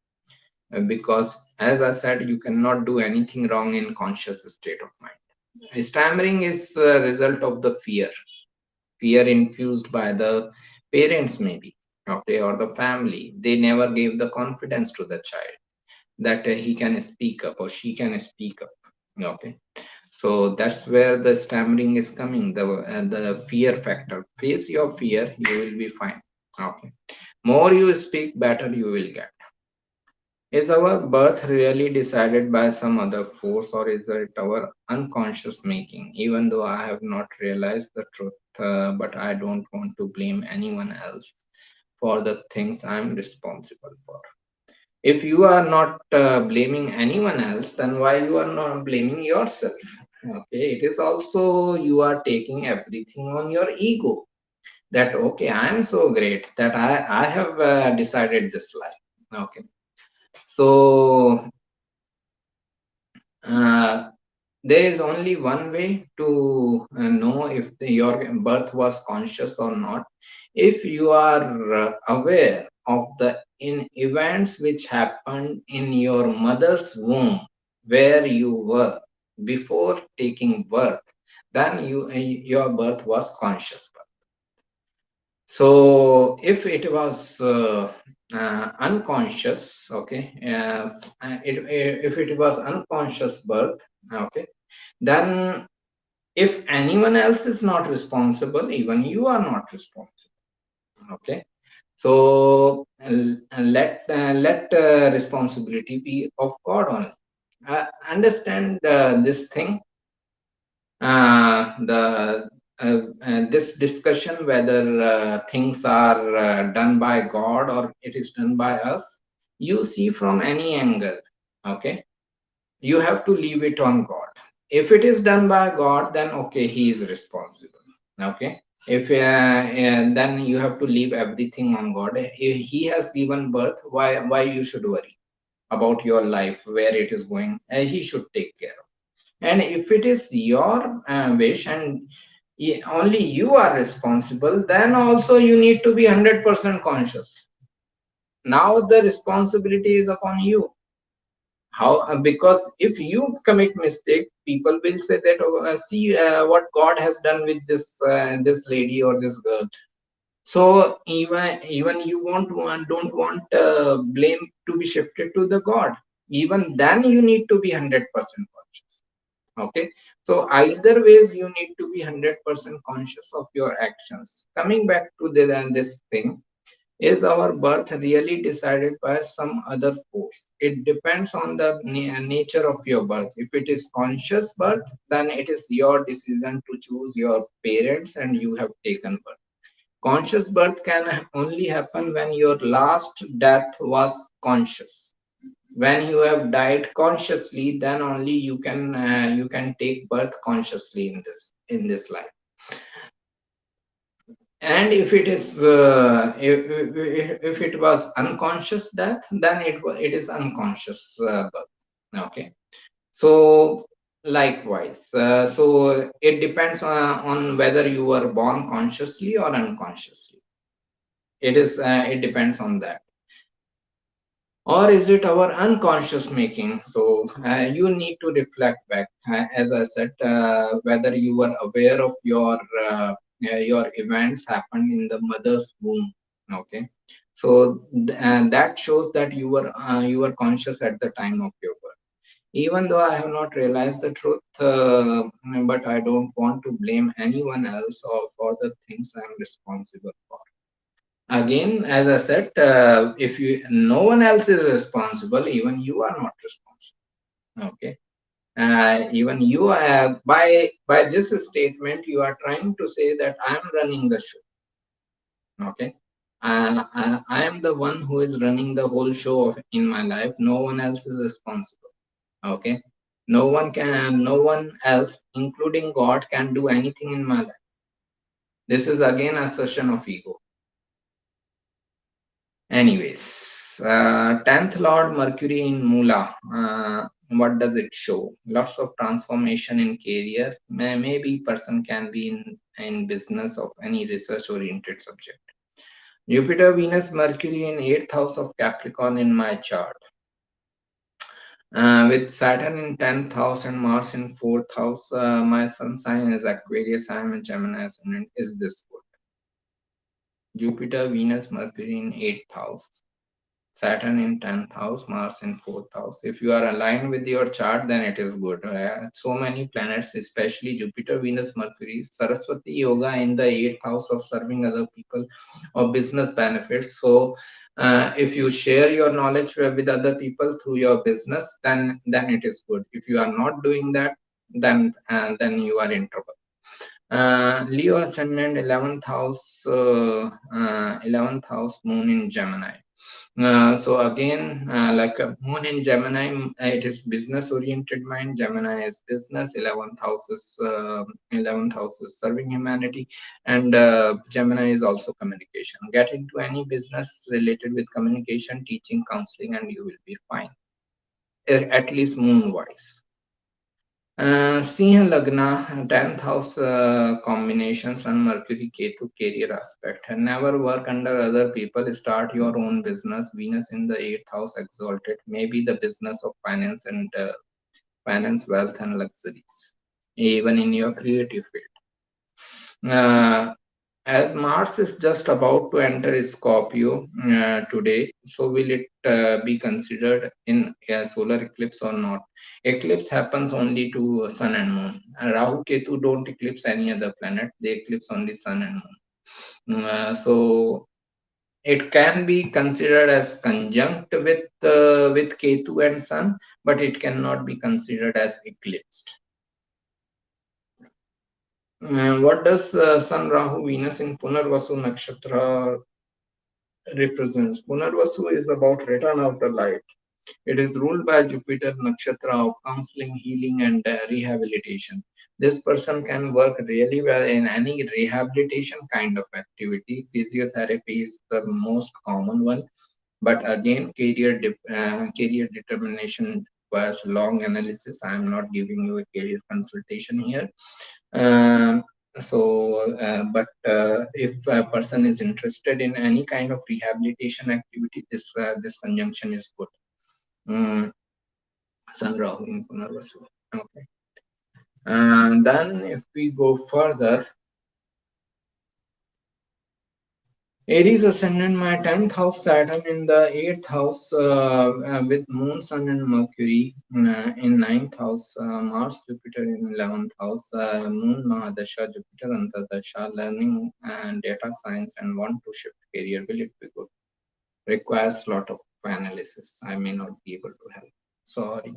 Because as I said, you cannot do anything wrong in conscious state of mind. Stammering is a result of the fear infused by the parents maybe, okay, or the family. They never gave the confidence to the child that he can speak up or she can speak up. Okay, so that's where the stammering is coming, the fear factor. Face your fear, you will be fine. Okay, more you speak, better you will get. Is our birth really decided by some other force, or is it our unconscious making? Even though I have not realized the truth, but I don't want to blame anyone else for the things I'm responsible for. If you are not blaming anyone else, then why you are not blaming yourself? Okay, it is also you are taking everything on your ego. That okay, I am so great that I have decided this life. Okay, so There is only one way to know if your birth was conscious or not. If you are aware of the events which happened in your mother's womb, where you were before taking birth, then your birth was conscious birth. So if it was unconscious, okay, if it was unconscious birth, okay, then if anyone else is not responsible, even you are not responsible. Okay, so let responsibility be of God only. Understand this thing. The This discussion whether things are done by God or it is done by us, you see from any angle. Okay, you have to leave it on God. If it is done by God, then okay, He is responsible. Okay, if then you have to leave everything on God. If He has given birth, why you should worry about your life, where it is going? He should take care of. And if it is your wish and only you are responsible, then also you need to be 100% conscious. Now the responsibility is upon you. How? Because if you commit mistake, people will say that, oh, see what God has done with this lady or this girl. So even you don't want blame to be shifted to the God. Even then you need to be 100% conscious. Okay, so either ways you need to be 100% conscious of your actions. Coming back to this thing, is our birth really decided by some other force? It depends on the nature of your birth. If it is conscious birth, then it is your decision to choose your parents and you have taken birth. Conscious birth can only happen when your last death was conscious. When you have died consciously, then only you can take birth consciously in this life. And if it is if it was unconscious death, then it is unconscious birth. Okay, so likewise, so it depends on whether you were born consciously or unconsciously. It depends on that. Or is it our unconscious making? So you need to reflect back, as I said, whether you were aware of your events happened in the mother's womb. Okay, so that shows that you were conscious at the time of your birth. Even though I have not realized the truth, but I don't want to blame anyone else or for the things I'm responsible for. Again, as I said, if you no one else is responsible, even you are not responsible. Okay, even you by this statement, you are trying to say that I am running the show. Okay, I am the one who is running the whole show in my life. No one else is responsible. Okay, no one else, including God, can do anything in my life. This is again a assertion of ego. Anyways, 10th Lord Mercury in Mula. What does it show? Lots of transformation in career. Maybe person can be in business of any research oriented subject. Jupiter, Venus, Mercury in 8th house of Capricorn in my chart. With Saturn in 10th house and Mars in 4th house, my sun sign is Aquarius. I am a Gemini ascendant. Is this good? Jupiter, Venus, Mercury in 8th house. Saturn in 10th house, Mars in 4th house. If you are aligned with your chart, then it is good. So many planets, especially Jupiter, Venus, Mercury, Saraswati Yoga in the 8th house of serving other people or business benefits. So, if you share your knowledge with other people through your business, then it is good. If you are not doing that, then you are introvert. Leo ascendant 11th house, 11th house, Moon in Gemini. So again, like a Moon in Gemini, it is business oriented mind. Gemini is business. 11th house is serving humanity, and Gemini is also communication. Get into any business related with communication, teaching, counseling, and you will be fine. At least moon wise. Siha Lagna, 10th house combination, Sun, Mercury, Ketu, career aspect. Never work under other people, start your own business. Venus in the 8th house exalted, maybe the business of finance and finance, wealth, and luxuries, even in your creative field. As Mars is just about to enter Scorpio today, so will it be considered in a solar eclipse or not? Eclipse happens only to Sun and Moon. Rahu Ketu don't eclipse any other planet; they eclipse only Sun and Moon. So it can be considered as conjunct with Ketu and Sun, but it cannot be considered as eclipsed. What does Sun, Rahu, Venus in Punarvasu Nakshatra represents? Punarvasu is about return of the light. It is ruled by Jupiter Nakshatra of counseling, healing, and rehabilitation. This person can work really well in any rehabilitation kind of activity. Physiotherapy is the most common one, but again, career determination requires long analysis. I am not giving you a career consultation here. Um, but if a person is interested in any kind of rehabilitation activity, this conjunction is good. Sun Rahu in Punarvasu. Okay. And then if we go further, Aries ascendant, my 10th house Saturn in the 8th house with Moon, Sun, and Mercury in 9th house, Mars, Jupiter in 11th house, Moon, Mahadasha, Jupiter, Antardasha, learning and data science, and want to shift career. Will it be good? Requires a lot of analysis. I may not be able to help. Sorry.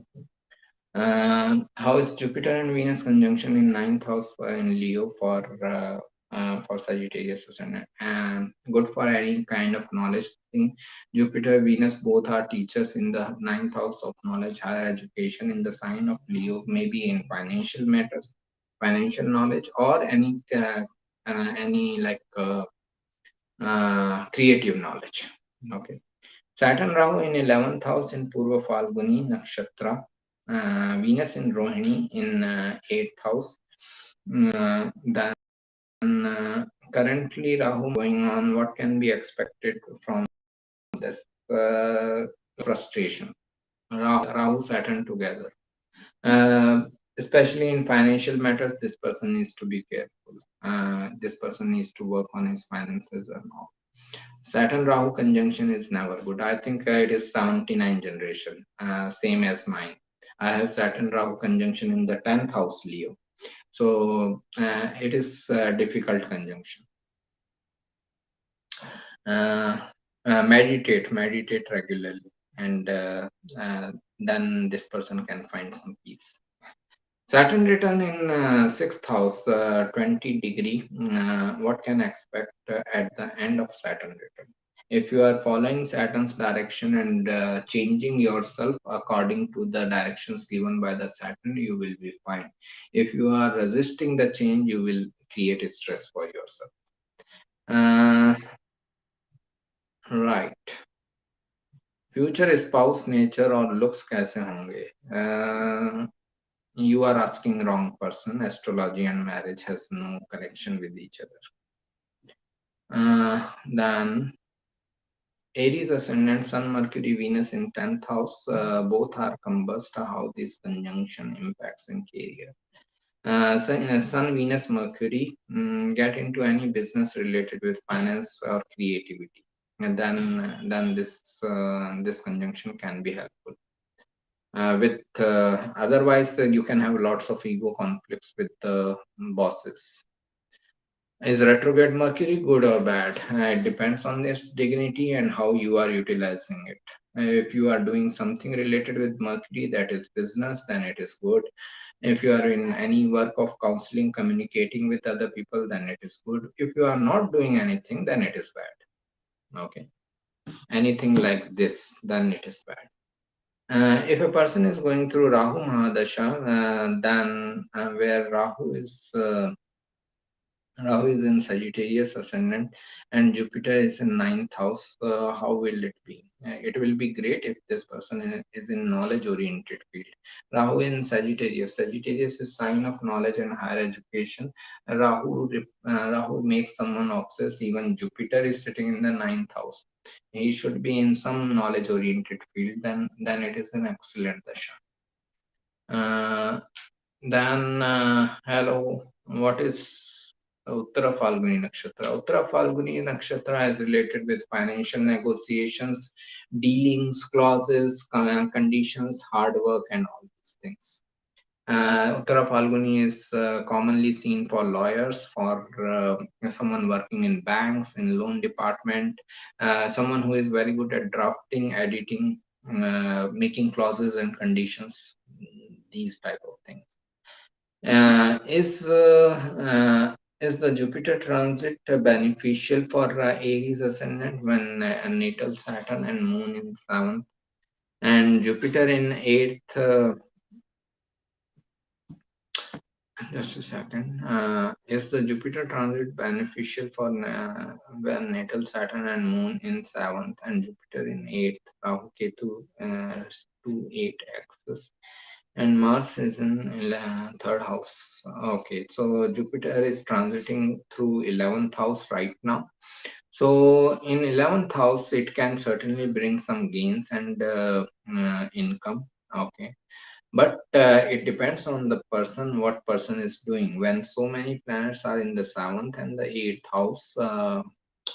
How is Jupiter and Venus conjunction in 9th house in Leo for Sagittarius ascendant, and good for any kind of knowledge thing. Jupiter, Venus both are teachers in the 9th house of knowledge, higher education in the sign of Leo, maybe in financial matters, financial knowledge, or any like creative knowledge. Okay. Saturn Rahu in 11th house in Purva Falguni Nakshatra. Venus in Rohini in 8th house. Then currently Rahu going on, what can be expected from this? Frustration. Rahu Saturn together. Especially in financial matters, this person needs to be careful. This person needs to work on his finances and all. Saturn Rahu conjunction is never good. I think it is 79 generation, same as mine. I have Saturn Rahu conjunction in the 10th house Leo. So it is a difficult conjunction. Meditate regularly, and then this person can find some peace. Saturn return in 6th house, 20 degree. What can expect at the end of Saturn return? If you are following Saturn's direction and changing yourself according to the directions given by the Saturn, you will be fine. If you are resisting the change, you will create stress for yourself. Right. Future spouse nature और looks कैसे होंगे? You are asking wrong person. Astrology and marriage has no connection with each other. Then Aries ascendant, Sun, Mercury, Venus in 10th house, both are combust. How this conjunction impacts in career. Sun, Venus, Mercury, get into any business related with finance or creativity, and then this conjunction can be helpful. Otherwise, you can have lots of ego conflicts with the bosses. Is retrograde Mercury good or bad? It depends on its dignity and how you are utilizing it. If you are doing something related with Mercury, that is business, then it is good. If you are in any work of counseling, communicating with other people, then it is good. If you are not doing anything, then it is bad. Okay. Anything like this, then it is bad. If a person is going through Rahu Mahadasha, then where Rahu is Rahu is in Sagittarius ascendant and Jupiter is in ninth house. How will it be? It will be great if this person is in knowledge oriented field. Rahu in Sagittarius. Sagittarius is sign of knowledge and higher education. Rahu makes someone obsessed. Even Jupiter is sitting in the ninth house. He should be in some knowledge oriented field. Then it is an excellent dasha. Hello, what is Uttara Falguni Nakshatra? Uttara Falguni Nakshatra is related with financial negotiations, dealings, clauses, conditions, hard work, and all these things. Uttara Falguni is commonly seen for lawyers, for someone working in banks, in loan department, someone who is very good at drafting, editing, making clauses and conditions, these type of things. Is the Jupiter transit beneficial for Aries ascendant when natal Saturn and Moon in seventh and Jupiter in eighth? Just a second. Is the Jupiter transit beneficial for when natal Saturn and Moon in seventh and Jupiter in eighth? Rahu Ketu 2-8 axis. And Mars is in third house. Okay, so Jupiter is transiting through 11th house right now. So in 11th house, it can certainly bring some gains and income. Okay, but it depends on the person, what person is doing. When so many planets are in the 7th and the 8th house,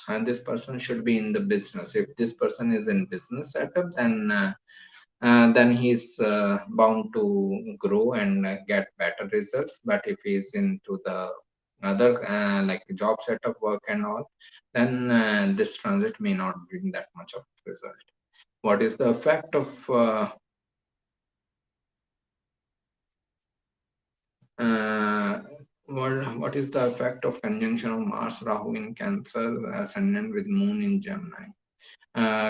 and this person should be in the business. If this person is in business setup, then he's bound to grow and get better results. But if he's into the other like job setup work and all, then this transit may not bring that much of result. What is the effect of uh, what is the effect of conjunction of Mars Rahu in Cancer ascendant with Moon in Gemini?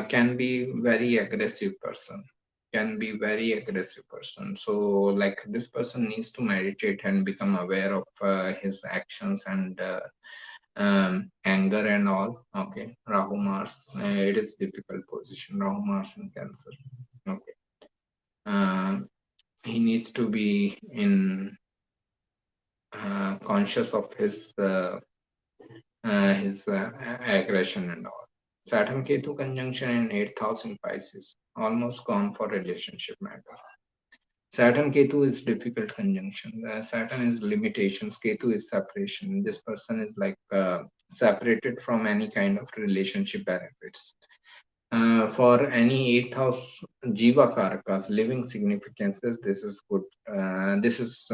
Can be very aggressive person, can be very aggressive person. So like this person needs to meditate and become aware of his actions and anger and all. Okay, Rahu Mars, it is difficult position, Rahu Mars in Cancer. Okay, he needs to be in conscious of his aggression and all. Saturn Ketu conjunction in 8th house in Pisces, almost gone for relationship matter. Saturn Ketu is difficult conjunction. Saturn is limitations, Ketu is separation. This person is like separated from any kind of relationship benefits. For any 8th house Jiva Karakas, living significances, this is good. This is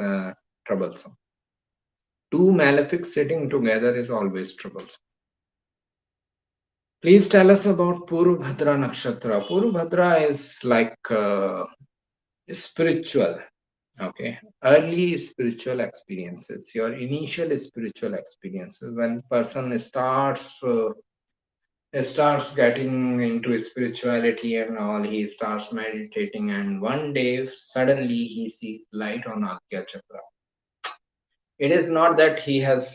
troublesome. Two malefics sitting together is always troublesome. Please tell us about Puru Bhadra Nakshatra. Puru Bhadra is like spiritual, okay? Early spiritual experiences, your initial spiritual experiences. When person starts getting into spirituality and all, he starts meditating, and one day suddenly he sees light on Agya Chakra. It is not that he has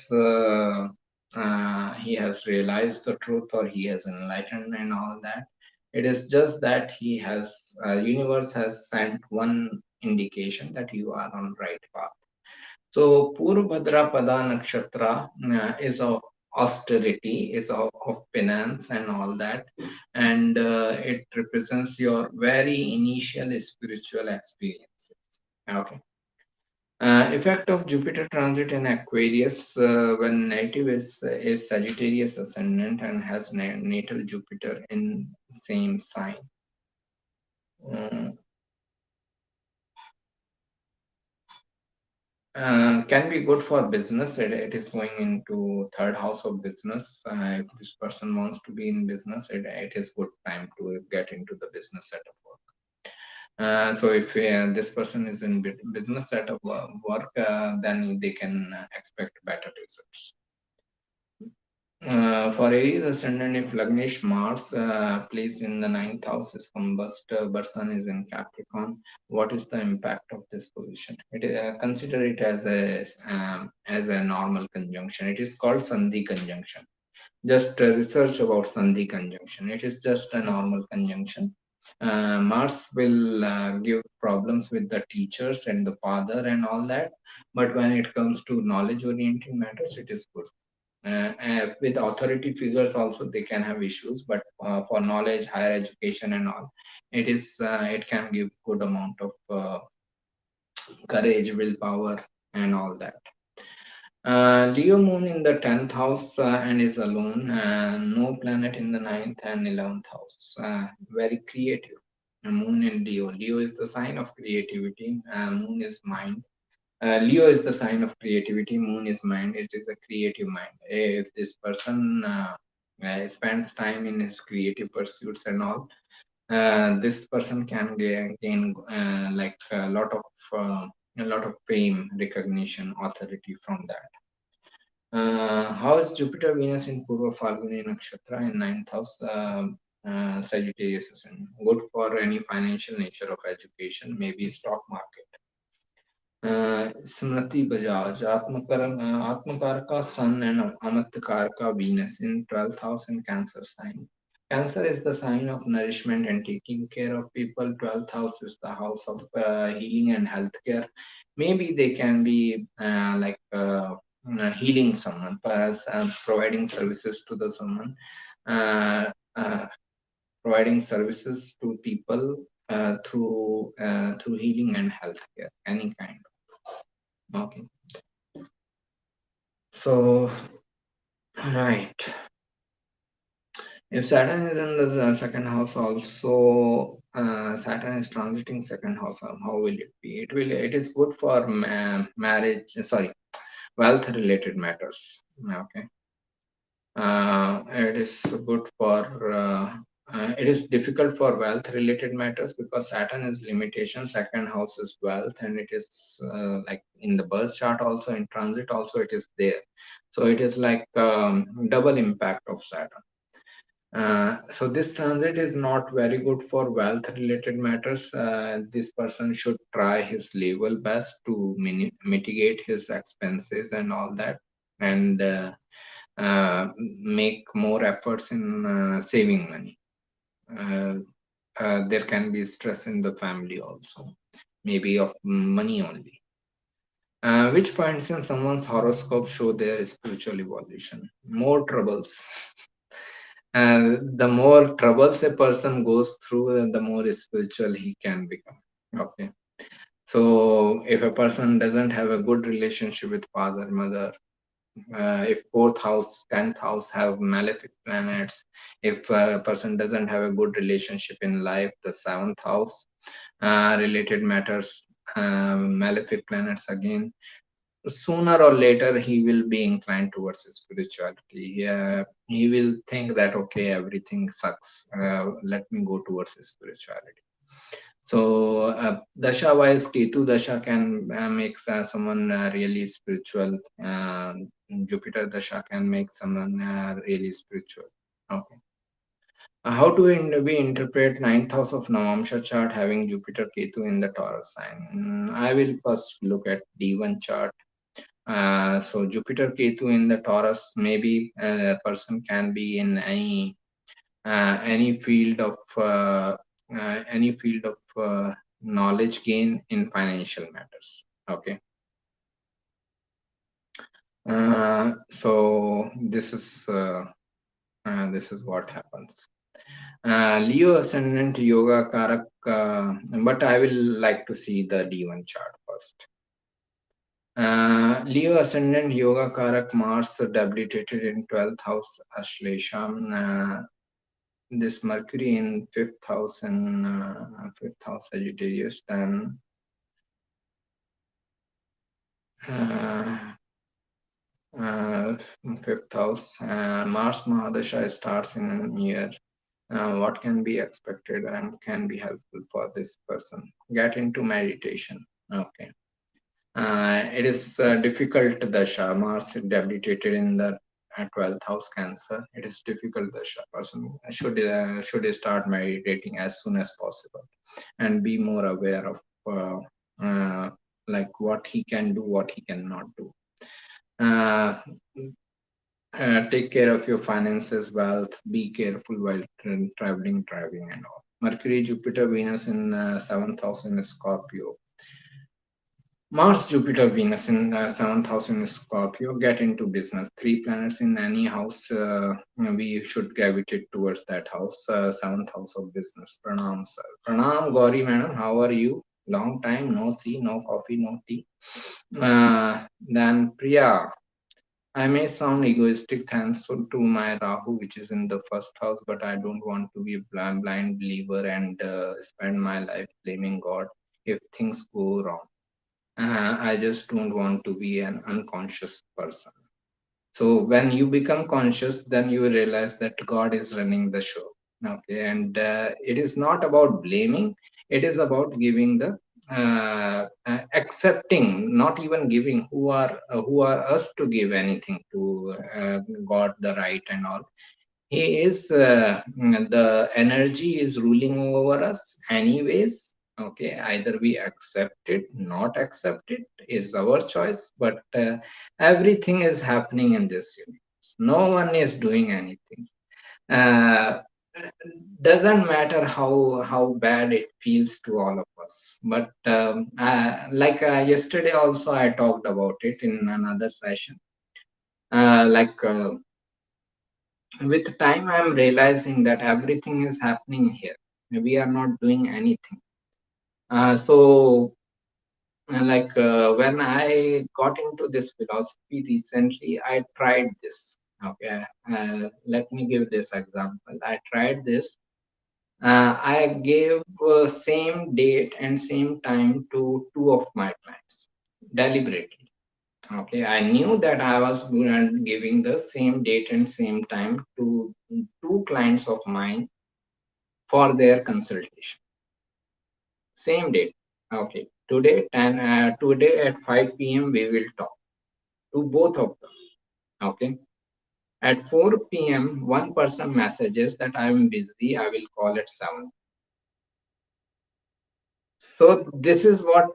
realized the truth or he has enlightened and all that. It is just that he has universe has sent one indication that you are on right path. So Purvabhadra Pada Nakshatra is of austerity, is of penance and all that, and it represents your very initial spiritual experiences. Okay. Effect of Jupiter transit in Aquarius when native is Sagittarius ascendant and has natal Jupiter in same sign. Can be good for business. It is going into third house of business. If this person wants to be in business, it is good time to get into the business setup work. So if this person is in business setup work, then they can expect better results. For Aries ascendant, if Lagnesh Mars placed in the ninth house, this combust Sun is in Capricorn. What is the impact of this position? Consider it as a normal conjunction. It is called Sandhi conjunction. Just research about Sandhi conjunction. It is just a normal conjunction. Mars will give problems with the teachers and the father and all that, but when it comes to knowledge oriented matters, it is good. With authority figures also they can have issues, but for knowledge, higher education and all, it can give good amount of courage, willpower and all that. Leo moon in the 10th house and is alone, no planet in the ninth and 11th house. Very creative. Moon in Leo. Leo is the sign of creativity. Moon is mind. Leo is the sign of creativity. Moon is mind. It is a creative mind. If this person spends time in his creative pursuits and all, this person can gain like a lot of fame, recognition, authority from that. How is Jupiter, Venus in Purva Falguni Nakshatra in ninth house? Sagittarius ascendant. Good for any financial nature of education, maybe stock market. Smriti Bajaj, Atmakarka Sun and Amatkarka Venus in 12th house in Cancer sign. Cancer is the sign of nourishment and taking care of people. 12th house is the house of healing and healthcare. Maybe they can be healing someone, perhaps providing services to the someone, uh, uh, providing services to people through healing and healthcare, any kind. Okay. So, right. If Saturn is in the second house, also Saturn is transiting second house. How will it be? It is good for marriage. Sorry, wealth related matters. Okay. It is good for. It is difficult for wealth related matters because Saturn is limitation. Second house is wealth, and it is like in the birth chart also, in transit also it is there. So it is like double impact of Saturn. So this transit is not very good for wealth related matters. This person should try his level best to mitigate his expenses and all that, and make more efforts in saving money. There can be stress in the family also, maybe of money only. Which points in someone's horoscope show their spiritual evolution? More troubles. The more troubles a person goes through, the more spiritual he can become. Okay. So if a person doesn't have a good relationship with father, mother, if fourth house, 10th house have malefic planets, if a person doesn't have a good relationship in life, the seventh house related matters, malefic planets again, sooner or later he will be inclined towards spirituality. He will think that okay, everything sucks. Let me go towards spirituality. So dasha wise, Ketu dasha can make someone really spiritual. Jupiter dasha can make someone really spiritual. Okay. How do we interpret ninth house of Namsa chart having Jupiter Ketu in the Taurus sign? I will first look at D1 chart. So Jupiter Ketu in the Taurus, maybe a person can be in any field of knowledge gain in financial matters. Okay. So this is what happens. Leo ascendant yoga karak, but I will like to see the D1 chart first. Leo ascendant yoga karak Mars debilitated in 12th house Ashlesham. This Mercury in fifth house and fifth house Sagittarius, then uh, fifth house Mars Mahadasha starts in a year. What can be expected and can be helpful for this person? Get into meditation. Okay. It is difficult dasha. Mars debilitated in the 12th house Cancer. It is difficult. The person should start meditating as soon as possible and be more aware of like what he can do, what he cannot do. Uh, Take care of your finances, wealth. Be careful while traveling, driving, and all. Mercury, Jupiter, Venus in 7th house in Scorpio. Mars, Jupiter, Venus in 7th house in Scorpio. Get into business. 3 planets in any house, we should gravitate towards that house. 7th house of business. Pranam, sir. Pranam, Gauri, madam. How are you? Long time no see, no coffee, no tea. Then Priya. I may sound egoistic thanks to my Rahu, which is in the 1st house, but I don't want to be a blind believer and spend my life blaming God if things go wrong. I just don't want to be an unconscious person. So when you become conscious, then you realize that God is running the show. Okay, and it is not about blaming; it is about giving the accepting, not even giving. Who are us to give anything to God, the right and all? He is the energy is ruling over us anyways. Okay, either we accept it, not accept it is our choice, but everything is happening in this universe. No one is doing anything. uh, doesn't matter how bad it feels to all of us, but like yesterday also I talked about it in another session. Like with time I'm realizing that everything is happening here, we are not doing anything. When I got into this philosophy recently, I tried this. Okay, let me give this example. I tried this. I gave same date and same time to two of my clients deliberately. Okay, I knew that I was giving the same date and same time to two clients of mine for their consultation. Same date. Okay, today at 5 p.m. we will talk to both of them. Okay, at 4 p.m. one person messages that I am busy. I will call at 7. So this is what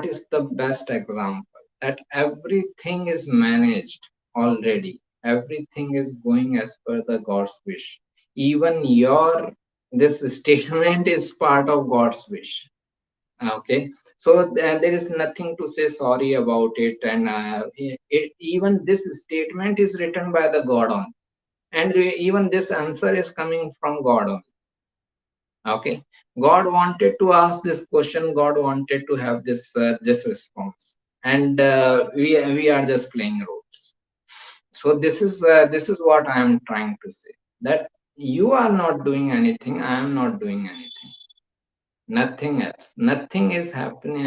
is the best example, that everything is managed already. Everything is going as per the God's wish. Even your this statement is part of God's wish. Okay, so there is nothing to say sorry about it, and even this statement is written by the God on, and even this answer is coming from God on. Okay, God wanted to ask this question. God wanted to have this response, and we are just playing roles. So this is what I am trying to say, that you are not doing anything. I am not doing anything. Nothing else. Nothing is happening.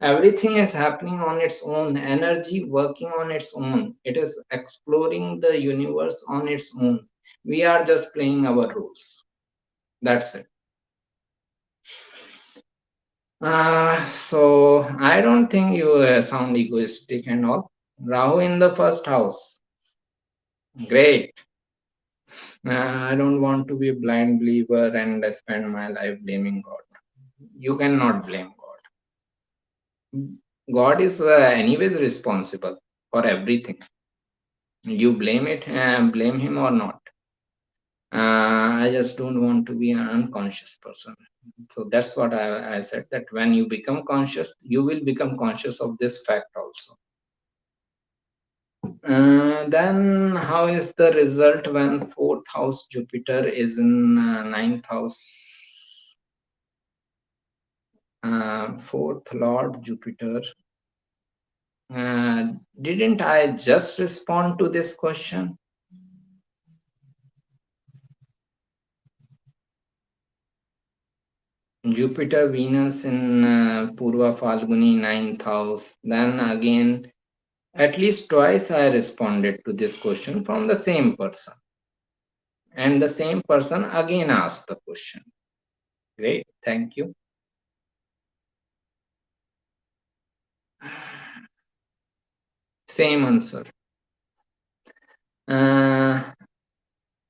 Everything is happening on its own. Energy working on its own. It is exploring the universe on its own. We are just playing our roles. That's it. So I don't think you sound egoistic and all. Rahu in the 1st house. Great. I don't want to be a blind believer and spend my life blaming God. You cannot blame God. God is anyways responsible for everything. You blame him or not. I just don't want to be an unconscious person. So that's what I said, that when you become conscious, you will become conscious of this fact also. Then how is the result when 4th house Jupiter is in 9th house? 4th Lord Jupiter. Didn't I just respond to this question? Jupiter, Venus in Purva Falguni 9th house. Then again, at least twice I responded to this question from the same person. And the same person again asked the question. Great, thank you. Same answer.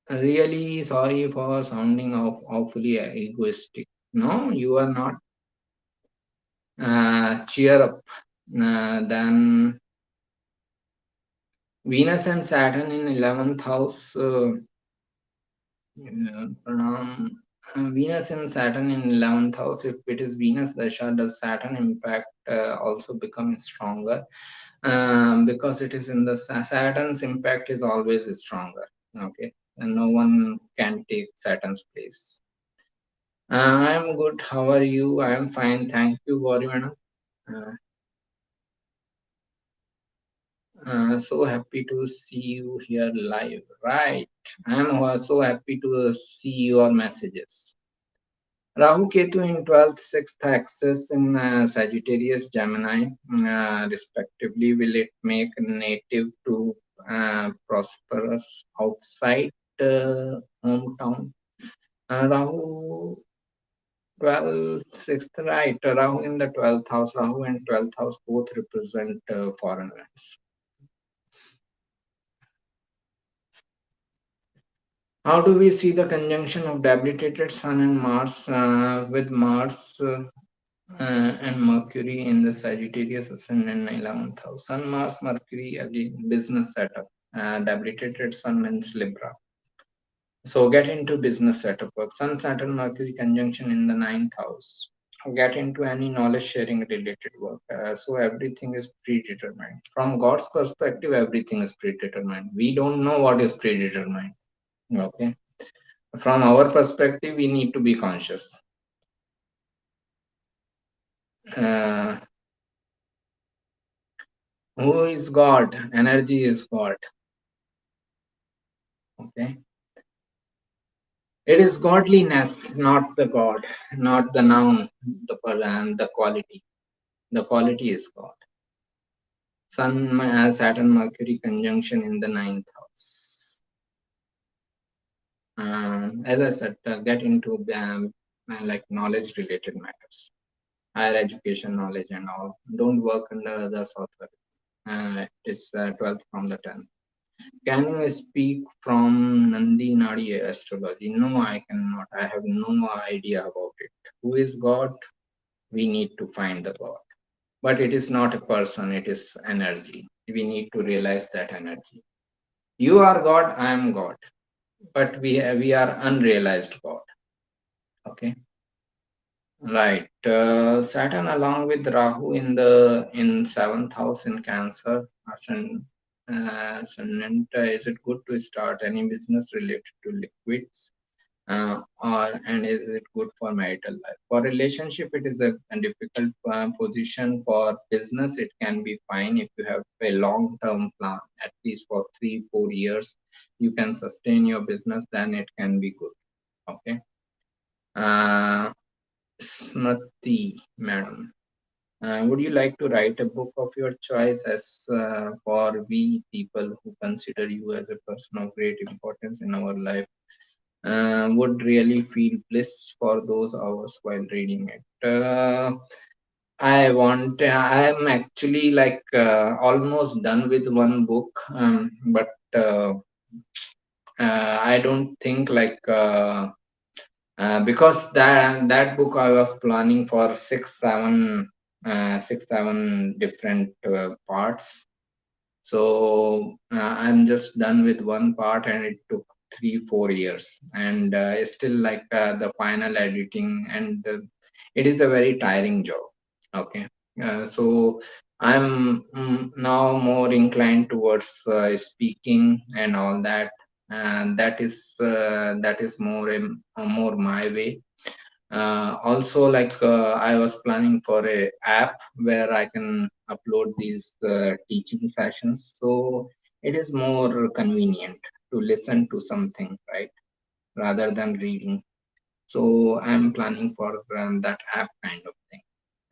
Really sorry for sounding awfully egoistic. No, you are not. Cheer up. Then Venus and Saturn in 11th house. Venus and Saturn in 11th house. If it is Venus Dasha, does Saturn impact also become stronger? Because it is in the Saturn's impact is always stronger. Okay, and no one can take Saturn's place. I am good. How are you? I am fine. Thank you, Gauri madam. So happy to see you here live. Right. I am so happy to see your messages. Rahu Ketu in 12th, 6th axis in Sagittarius, Gemini, respectively. Will it make native to prosperous outside hometown? Rahu 12th, 6th, right. Rahu in the 12th house. Rahu and 12th house both represent foreign lands. How do we see the conjunction of debilitated Sun and Mars with Mars and Mercury in the Sagittarius Ascendant in 11th house? Sun, Mars, Mercury, again, business setup. Debilitated Sun means Libra. So get into business setup work. Sun, Saturn, Mercury conjunction in the 9th house. Get into any knowledge sharing related work. So everything is predetermined. From God's perspective, everything is predetermined. We don't know what is predetermined. Okay. From our perspective, we need to be conscious. Uh, who is God? Energy is God. Okay. It is godliness, not the God, not the noun, the quality. The quality is God. Sun, Saturn, Mercury conjunction in the 9th house. As I said, get into like knowledge related matters, higher education knowledge and all. Don't work under others' authority. It is 12th from the 10th. Can you speak from Nandi Nadi astrology? No, I cannot. I have no idea about it. Who is God? We need to find the God. But it is not a person, it is energy. We need to realize that energy. You are God, I am God. But we are unrealized God. Okay. Right. Saturn along with Rahu in 7th house in Cancer. Ascendant, is it good to start any business related to liquids? And is it good for marital life? For relationship, it is a difficult position. For business, it can be fine if you have a long-term plan, at least for 3-4 years. You can sustain your business, then it can be good. Okay. Smriti, madam. Would you like to write a book of your choice as for we people who consider you as a person of great importance in our life? Would really feel bliss for those hours while reading it. I am actually like almost done with one book, but I don't think like because that book I was planning for 6-7 different parts. So I'm just done with one part, and it took 3-4 years, and it's still like the final editing, and it is a very tiring job. Okay. So I'm now more inclined towards speaking and all that, and that is more my way. Also, like I was planning for a app where I can upload these teaching sessions, so it is more convenient to listen to something, right, rather than reading. So I'm planning for that app kind of thing,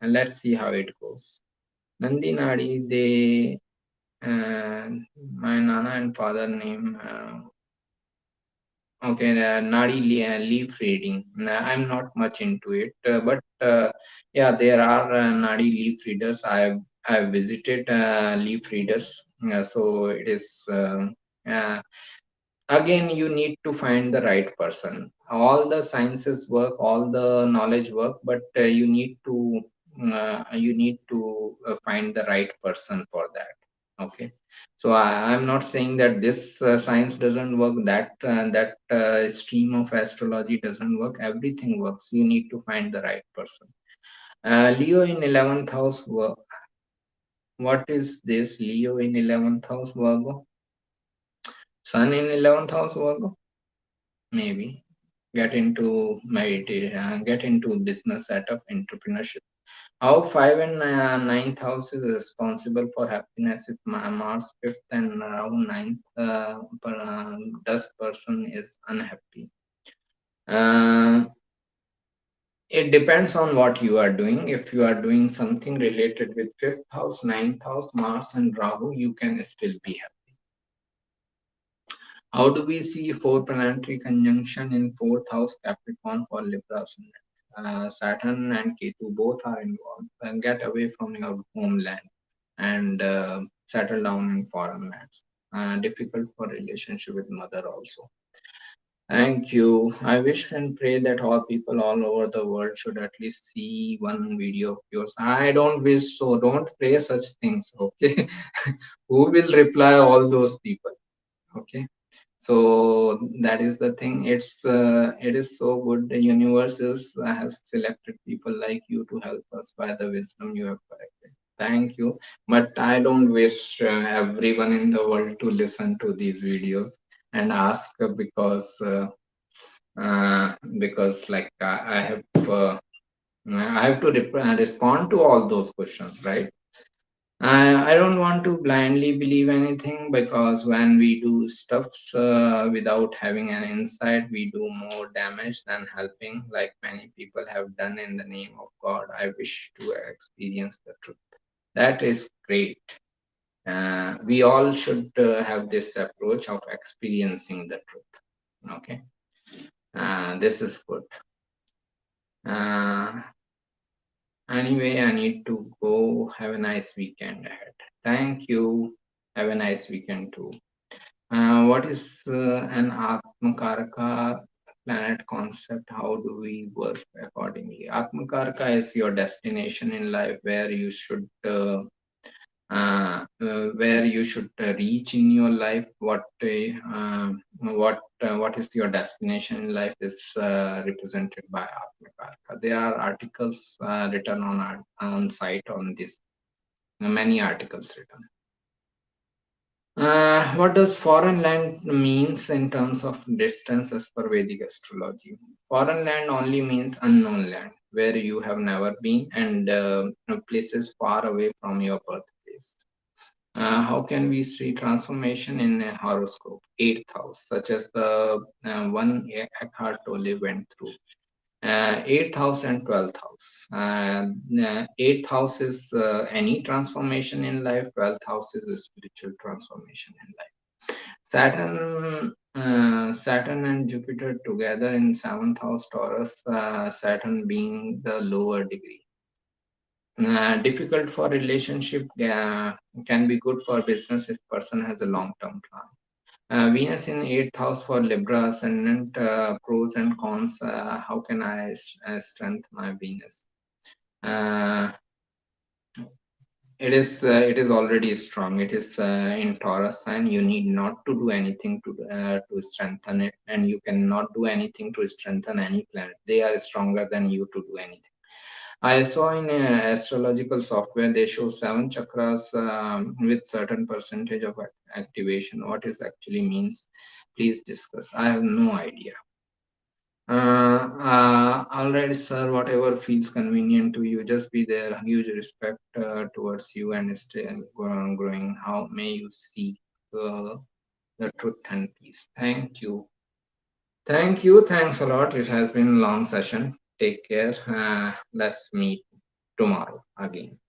and let's see how it goes. Nandi Nadi, they my nana and father name. Okay, Nadi leaf reading. I'm not much into it, but yeah, there are Nadi leaf readers. I've visited leaf readers, so it is. Again, you need to find the right person. All the sciences work, all the knowledge work, but you need to find the right person for that. Okay, so I'm not saying that this science doesn't work, that stream of astrology doesn't work. Everything works. You need to find the right person. Leo in 11th house. What is this? Leo in 11th house, Virgo. Sun in 11th house, Virgo. Maybe get into meditation, get into business setup, entrepreneurship. How 5 and 9th house is responsible for happiness if Mars 5th and around 9th dust person is unhappy. It depends on what you are doing. If you are doing something related with 5th house, 9th house, Mars and Rahu, you can still be happy. How do we see 4 planetary conjunction in 4th house Capricorn for Libra Ascendant? Saturn and Ketu both are involved. Get away from your homeland and settle down in foreign lands. Difficult for relationship with mother also. Thank you. I wish and pray that all people all over the world should at least see one video of yours. I don't wish so. Don't pray such things. Okay. Who will reply all those people? Okay. So that is the thing. It is so good. The universe has selected people like you to help us by the wisdom you have collected. Thank you. But I don't wish everyone in the world to listen to these videos and ask because like I have to respond to all those questions, right? I don't want to blindly believe anything, because when we do stuffs without having an insight, we do more damage than helping, like many people have done in the name of God. I wish to experience the truth. That is great. We all should have this approach of experiencing the truth. Okay, this is good. Uh, Anyway, I need to go. Have a nice weekend ahead. Thank you. Have a nice weekend too. What is an Atmakaraka planet concept? How do we work accordingly? Atmakaraka is your destination in life, where you should reach in your life. What is your destination in life is represented by Atmakaraka. There are articles written on site on this. Many articles written. What does foreign land means in terms of distance as per Vedic astrology? Foreign land only means unknown land, where you have never been, and places far away from your birthplace. How can we see transformation in a horoscope? 8th house, such as the one Eckhart Tolle went through. 8th house and 12th house. 8th house is any transformation in life, 12th house is a spiritual transformation in life. Saturn and Jupiter together in 7th house Taurus, Saturn being the lower degree. Difficult for relationship, can be good for business if person has a long-term plan. Venus in 8th house for Libra Ascendant, pros and cons. How can I strengthen my Venus? It is already strong. It is in Taurus sign. You need not to do anything to strengthen it, and you cannot do anything to strengthen any planet. They are stronger than you to do anything. I saw in astrological software they show 7 chakras with certain percentage of activation. What is actually means? Please discuss. I have no idea. All right, sir. Whatever feels convenient to you, just be there. Huge respect towards you and stay growing. How may you seek the truth and peace? Thank you. Thank you. Thanks a lot. It has been a long session. Take care. Let's meet tomorrow again.